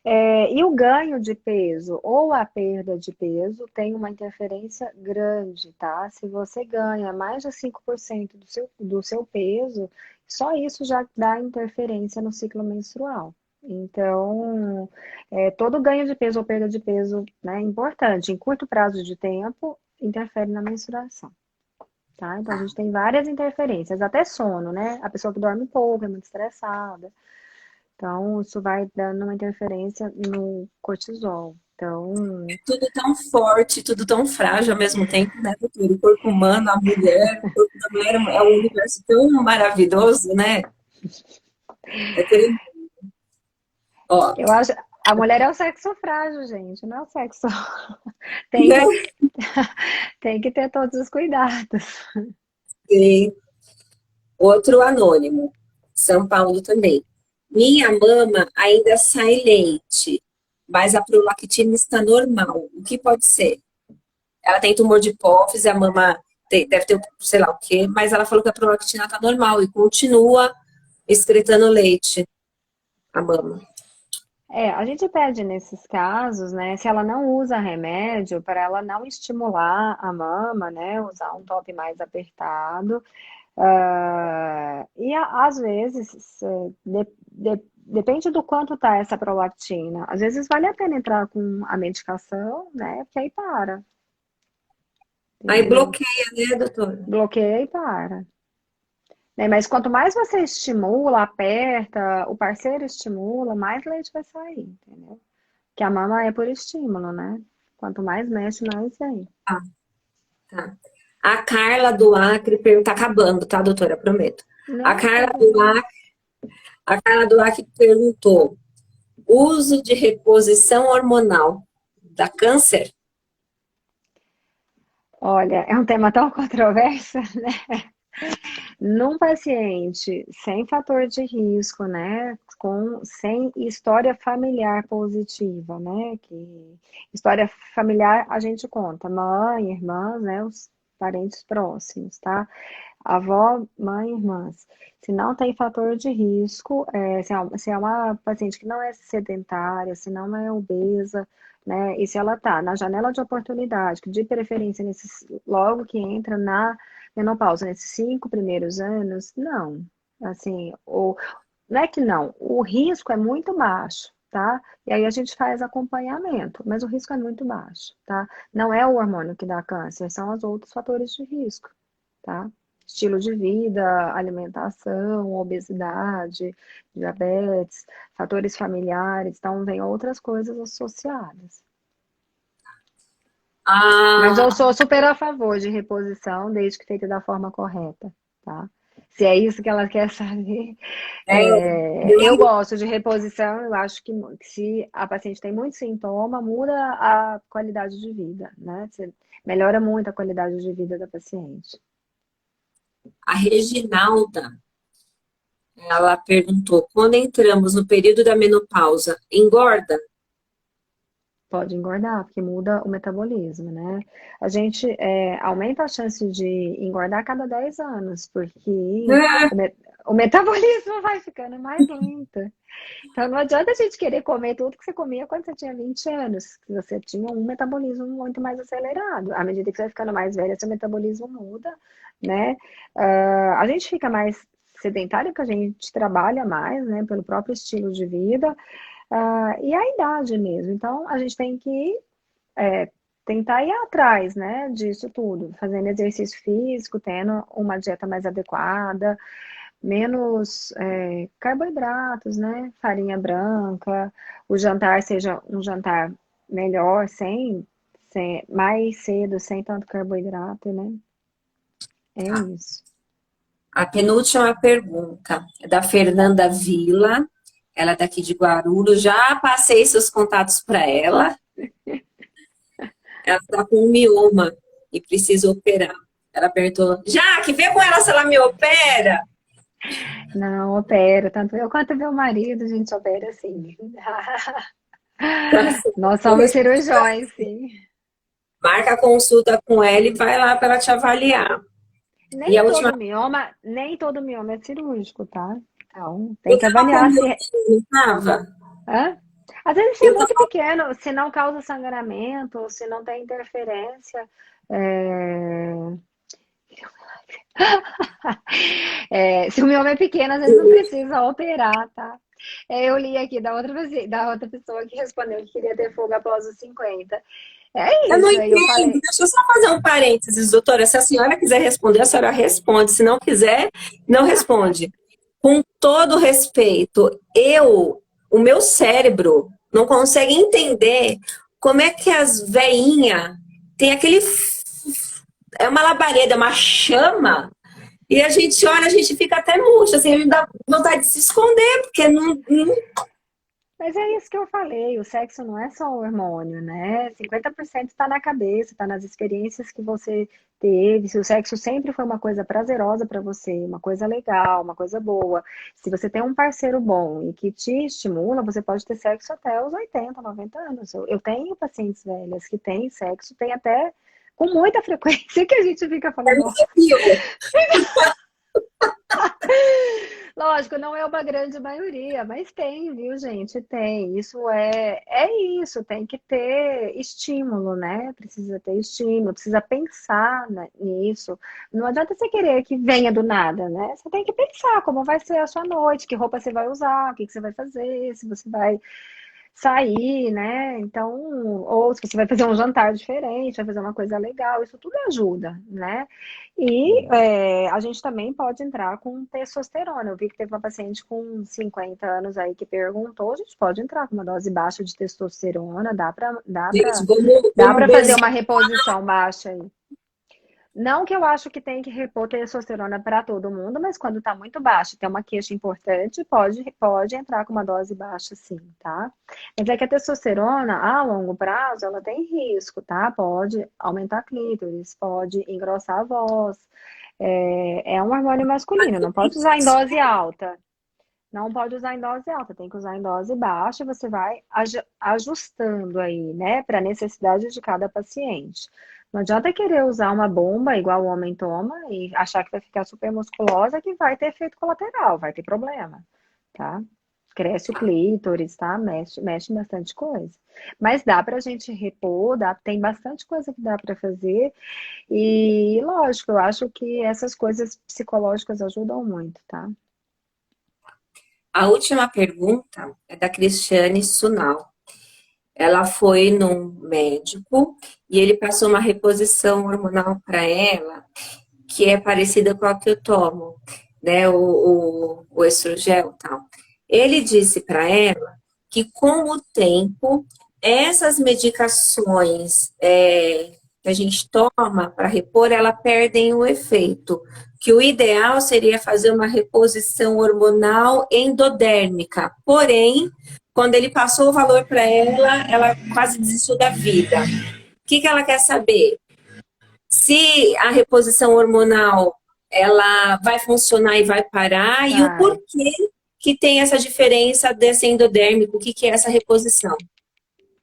E o ganho de peso ou a perda de peso tem uma interferência grande, tá? Se você ganha mais de 5% do seu peso, só isso já dá interferência no ciclo menstrual. Então, todo ganho de peso ou perda de peso, né, é importante. Em curto prazo de tempo, interfere na menstruação. Tá? Então a gente tem várias interferências, até sono, né? A pessoa que dorme pouco, é muito estressada. Então, isso vai dando uma interferência no cortisol. Então,
Tudo tão forte, tudo tão frágil ao mesmo tempo, né, doutor? O corpo humano, a mulher, o corpo da mulher é um universo tão maravilhoso, né? É aquele, ó,
eu acho. A mulher é o sexo frágil, gente, não é o sexo. Tem
né?
que, tem que ter todos os cuidados.
Sim. Outro anônimo, São Paulo também. Minha mama ainda sai leite, mas a prolactina está normal. O que pode ser? Ela tem tumor de hipófise, a mama deve ter, sei lá o quê, mas ela falou que a prolactina está normal e continua excretando leite, a mama.
A gente pede nesses casos, né, se ela não usa remédio, para ela não estimular a mama, né, usar um top mais apertado. Às vezes, depende do quanto tá essa prolactina. Às vezes vale a pena entrar com a medicação, né, porque aí para,
Aí
entendeu?
bloqueia, né, doutora?
Bloqueia e para. Né? Mas quanto mais você estimula, aperta, o parceiro estimula, mais leite vai sair, entendeu? Que a mama é por estímulo, né? Quanto mais mexe, mais vem.
Ah, tá. A Carla do Acre pergunta, tá acabando, tá, doutora? Prometo. A
Não,
Carla
pode
do
falar.
Acre, a Carla do Acre perguntou: uso de reposição hormonal dá câncer?
Olha, é um tema tão controverso, né? Num paciente sem fator de risco, né? Sem história familiar positiva, né? Que história familiar a gente conta, mãe, irmãs, né? Os parentes próximos, tá? Avó, mãe, irmãs. Se não tem fator de risco, se é uma paciente que não é sedentária, se não é obesa, né? E se ela tá na janela de oportunidade, que de preferência logo que entra na menopausa, nesses 5 primeiros anos, não. Assim, não é que não, o risco é muito baixo, tá? E aí a gente faz acompanhamento, mas o risco é muito baixo, tá? Não é o hormônio que dá câncer, são os outros fatores de risco, tá? Estilo de vida, alimentação, obesidade, diabetes, fatores familiares, então vem outras coisas associadas. Mas eu
Ah,
sou super a favor de reposição, desde que feita da forma correta, tá? Se é isso que ela quer saber,
é,
eu gosto de reposição, eu acho que se a paciente tem muito sintoma, muda a qualidade de vida, né? Melhora muito a qualidade de vida da paciente.
a Reginalda, ela perguntou: quando entramos no período da menopausa, engorda?
Pode engordar, porque muda o metabolismo, né? A gente aumenta a chance de engordar a cada 10 anos, porque
Ah,
o metabolismo vai ficando mais lento. Então não adianta a gente querer comer tudo que você comia quando você tinha 20 anos, que você tinha um metabolismo muito mais acelerado. À medida que você vai ficando mais velha, seu metabolismo muda, né? A gente fica mais sedentário, porque a gente trabalha mais, né? Pelo próprio estilo de vida. E a idade mesmo. Então, a gente tem que tentar ir atrás, né, disso tudo, fazendo exercício físico, tendo uma dieta mais adequada, menos carboidratos, né, farinha branca, o jantar seja um jantar melhor, mais cedo, sem tanto carboidrato, né? É
tá.
isso.
A penúltima pergunta é da Fernanda Vila, ela é daqui de Guarulhos. Já passei seus contatos para ela. Ela está com um mioma e precisa operar. Ela perguntou: Jaque, vê com ela se ela me opera.
Não, opera, tanto eu quanto meu marido, a gente opera sim.
Tá certo.
Nós somos cirurgiões, sim.
Marca a consulta com ela e vai lá para ela te avaliar. E a última,
Nem todo mioma é cirúrgico, tá? Então, tem
eu
que
tava com
avaliar se.
não tava?
Hã? Às vezes, se é
Eu
muito
tava,
pequeno, se não causa sangramento, se não tem interferência. é, se o mioma é pequeno, às vezes não precisa operar, tá? Eu li aqui da outra pessoa que respondeu que queria ter fuga após os 50. É
eu não
isso, aí eu
entendo.
falei.
Deixa eu só fazer um parênteses, doutora. Se a senhora quiser responder, a senhora responde. Se não quiser, não responde. Com todo respeito, o meu cérebro não consegue entender como é que as veinhas têm aquele. É uma labareda, uma chama, e a gente olha, a gente fica até murcha, assim, a gente dá vontade de se esconder, porque não.
Mas é isso que eu falei, o sexo não é só o hormônio, né? 50% está na cabeça, está nas experiências que você teve. Se o sexo sempre foi uma coisa prazerosa para você, uma coisa legal, uma coisa boa. Se você tem um parceiro bom e que te estimula, você pode ter sexo até os 80, 90 anos. Eu tenho pacientes velhas que têm sexo, tem até com muita frequência que a gente fica falando, nossa, Lógico, não é uma grande maioria, mas tem, viu, gente? Tem. Isso, tem que ter estímulo, né? Precisa ter estímulo, precisa pensar nisso. Não adianta você querer que venha do nada, né? Você tem que pensar como vai ser a sua noite, que roupa você vai usar, o que que você vai fazer, se você vai sair, né? Então, ou se você vai fazer um jantar diferente, vai fazer uma coisa legal, isso tudo ajuda, né? E a gente também pode entrar com testosterona. Eu vi que teve uma paciente com 50 anos aí que perguntou, a gente pode entrar com uma dose baixa de testosterona,
Gente, vamos,
dá
vamos
para fazer
bezer.
uma reposição baixa aí. Não que eu acho que tem que repor testosterona para todo mundo, mas quando está muito baixo, tem uma queixa importante, pode entrar com uma dose baixa, sim, tá? Mas é que a testosterona, a longo prazo, ela tem risco, tá? Pode aumentar a clítoris, pode engrossar a voz. É um hormônio masculino, não pode usar em dose alta. Não pode usar em dose alta, tem que usar em dose baixa e você vai ajustando aí, né, para a necessidade de cada paciente. Não adianta querer usar uma bomba igual o homem toma e achar que vai ficar super musculosa que vai ter efeito colateral, vai ter problema, tá? Cresce o clítoris, tá? Mexe bastante coisa. Mas dá pra gente repor, tem bastante coisa que dá pra fazer. E, lógico, eu acho que essas coisas psicológicas ajudam muito, tá?
A última pergunta é da Cristiane Sunal. Ela foi num médico e ele passou uma reposição hormonal para ela, que é parecida com a que eu tomo, né? O estrogel e tal. Ele disse para ela que com o tempo, essas medicações que a gente toma para repor, ela perdem o efeito. Que o ideal seria fazer uma reposição hormonal endodérmica. Porém, quando ele passou o valor para ela, ela quase desistiu da vida. O que ela quer saber? Se a reposição hormonal ela vai funcionar e vai parar, e o
Vai.
porquê que tem essa diferença desse endodérmico, o que, que é essa reposição?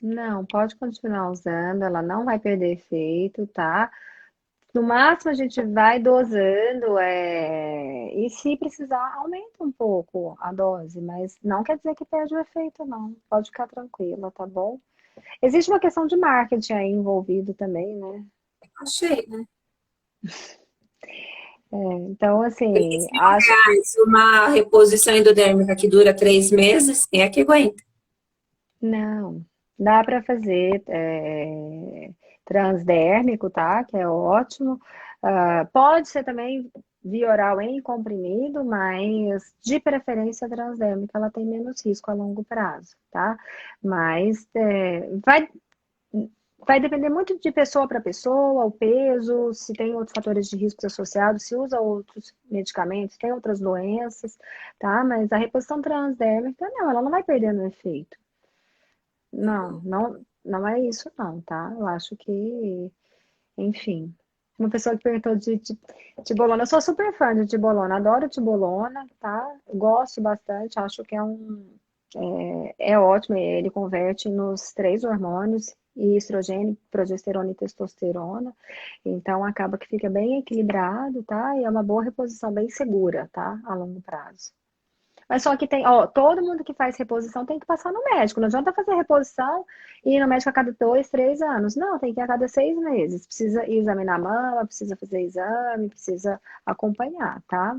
Não, pode continuar usando, ela não vai perder efeito, tá? No máximo a gente vai dosando, e se precisar, aumenta um pouco a dose, mas não quer dizer que perde o efeito, não. Pode ficar tranquila, tá bom? Existe uma questão de marketing aí envolvido também, né?
Achei, né?
Então, assim, acho que
Mas uma reposição endodérmica que dura 3 meses, quem é que aguenta?
não. Dá para fazer transdérmico, tá? Que é ótimo. Ah, pode ser também via oral em comprimido, mas de preferência transdérmica, ela tem menos risco a longo prazo, tá? Mas vai depender muito de pessoa para pessoa, o peso, se tem outros fatores de risco associados, se usa outros medicamentos, tem outras doenças, tá? Mas a reposição transdérmica, não, ela não vai perdendo o efeito. Não, não, não é isso não, tá? Eu acho que, enfim. Uma pessoa que perguntou de tibolona. Eu sou super fã de tibolona, adoro tibolona, tá? Gosto bastante, acho que é ótimo. Ele converte nos três hormônios, e estrogênio, progesterona e testosterona. Então acaba que fica bem equilibrado, tá? E é uma boa reposição, bem segura, tá? A longo prazo. Mas só que tem, ó, todo mundo que faz reposição tem que passar no médico. Não adianta fazer reposição e ir no médico a cada 2, 3 anos. Não, tem que ir a cada 6 meses. Precisa ir examinar a mama, precisa fazer exame, precisa acompanhar, tá?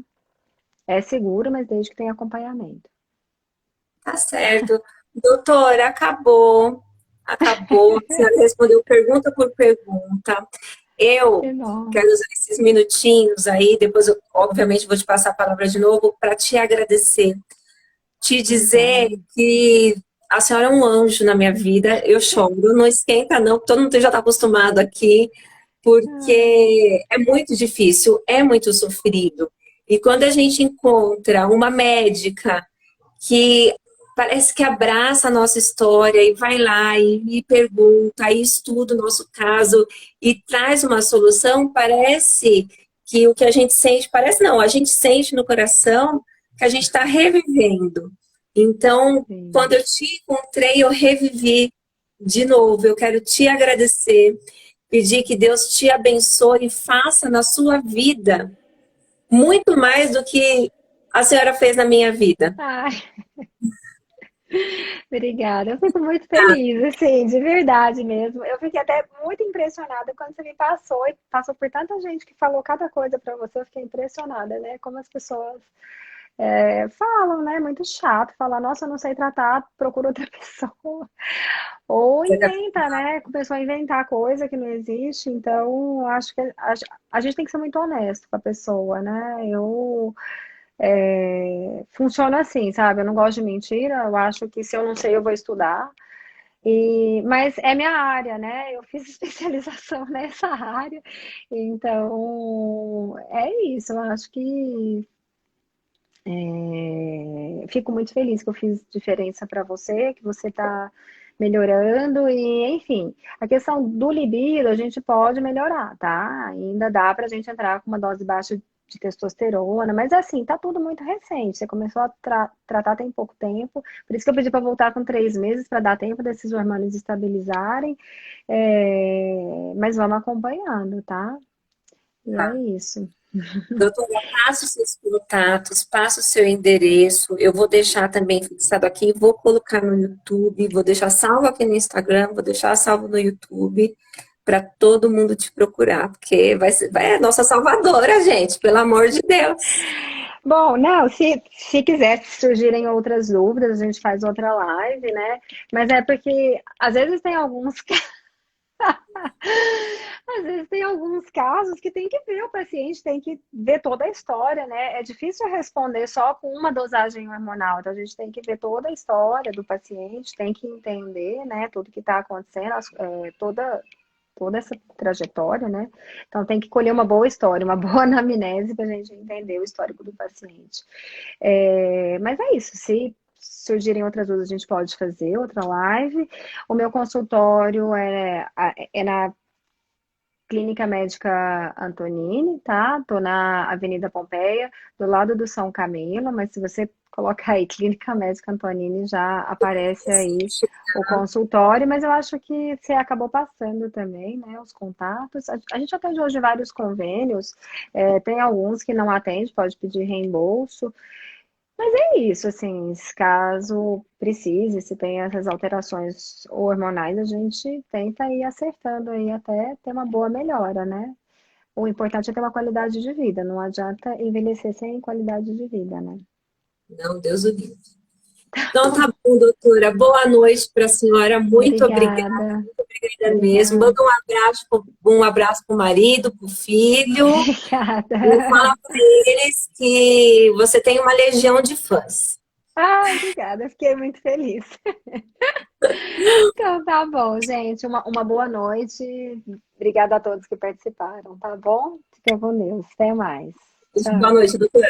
É seguro, mas desde que tenha acompanhamento.
Tá certo. Doutora, acabou. Acabou. A senhora respondeu pergunta por pergunta. Eu
Que bom.
quero usar esses minutinhos aí, depois eu, obviamente, vou te passar a palavra de novo para te agradecer, te dizer
Obrigada.
que a senhora é um anjo na minha vida. Eu choro, não esquenta não, todo mundo já está acostumado aqui,
Ai,
porque é muito difícil, é muito sofrido. E quando a gente encontra uma médica que parece que abraça a nossa história e vai lá e pergunta, e estuda o nosso caso e traz uma solução, parece que o que a gente sente, parece não, a gente sente no coração que a gente está revivendo. Então, quando
sim.
eu te encontrei, eu revivi de novo. Eu quero te agradecer, pedir que Deus te abençoe e faça na sua vida muito mais do que a senhora fez na minha vida.
Ai, obrigada. Eu fico muito feliz, assim, de verdade mesmo. Eu fiquei até muito impressionada quando você me passou e passou por tanta gente que falou cada coisa pra você. Eu fiquei impressionada, né? Como as pessoas falam, né? Muito chato falar, nossa, eu não sei tratar, procura outra pessoa. Ou inventa, né? Começou a inventar coisa que não existe. Então, eu acho que a gente tem que ser muito honesto com a pessoa, né? Funciona assim, sabe? Eu não gosto de mentira. Eu acho que se eu não sei, eu vou estudar. Mas é minha área, né? Eu fiz especialização nessa área. Então, é isso. Eu acho que fico muito feliz que eu fiz diferença para você, que você está melhorando e, enfim, a questão do libido a gente pode melhorar, tá? Ainda dá pra gente entrar com uma dose baixa de testosterona, mas assim, tá tudo muito recente. Você começou a tratar tem pouco tempo, por isso que eu pedi para voltar com 3 meses para dar tempo desses hormônios estabilizarem. Mas vamos acompanhando, tá? E é isso.
Doutora, passa os seus contatos, passa o seu endereço. Eu vou deixar também fixado aqui, vou colocar no YouTube, vou deixar salvo aqui no Instagram, vou deixar salvo no YouTube para todo mundo te procurar, porque vai a nossa salvadora, gente, pelo amor de Deus.
Bom, não, se quiser se surgirem outras dúvidas, a gente faz outra live, né? Mas é porque às vezes tem alguns, às vezes tem alguns casos que tem que ver o paciente, tem que ver toda a história, né? É difícil responder só com uma dosagem hormonal, então a gente tem que ver toda a história do paciente, tem que entender, né, tudo que está acontecendo, toda essa trajetória, né? Então tem que colher uma boa história, uma boa anamnese para a gente entender o histórico do paciente. Mas é isso, se surgirem outras dúvidas, a gente pode fazer outra live. O meu consultório é na Clínica Médica Antonini, tá? Tô na Avenida Pompeia, do lado do São Camilo, mas se você colocar aí Clínica Médica Antonini, já aparece aí o consultório, mas eu acho que você acabou passando também, né, os contatos. A gente atende hoje vários convênios, tem alguns que não atende, pode pedir reembolso. Mas é isso, assim, se caso precise, se tem essas alterações hormonais, a gente tenta ir acertando aí até ter uma boa melhora, né? O importante é ter uma qualidade de vida, não adianta envelhecer sem qualidade de vida, né?
Não, Deus o livre. Então tá bom, doutora. Boa noite para a senhora. Muito
Obrigada,
obrigada mesmo.
obrigada,
Manda um abraço para o marido, para o filho. E fala
obrigada.
para eles que você tem uma legião de fãs.
Ai, obrigada, fiquei muito feliz. Então tá bom, gente, uma boa noite. Obrigada a todos que participaram, tá bom? Fica com Deus, até mais.
Boa
Tchau.
noite, doutora.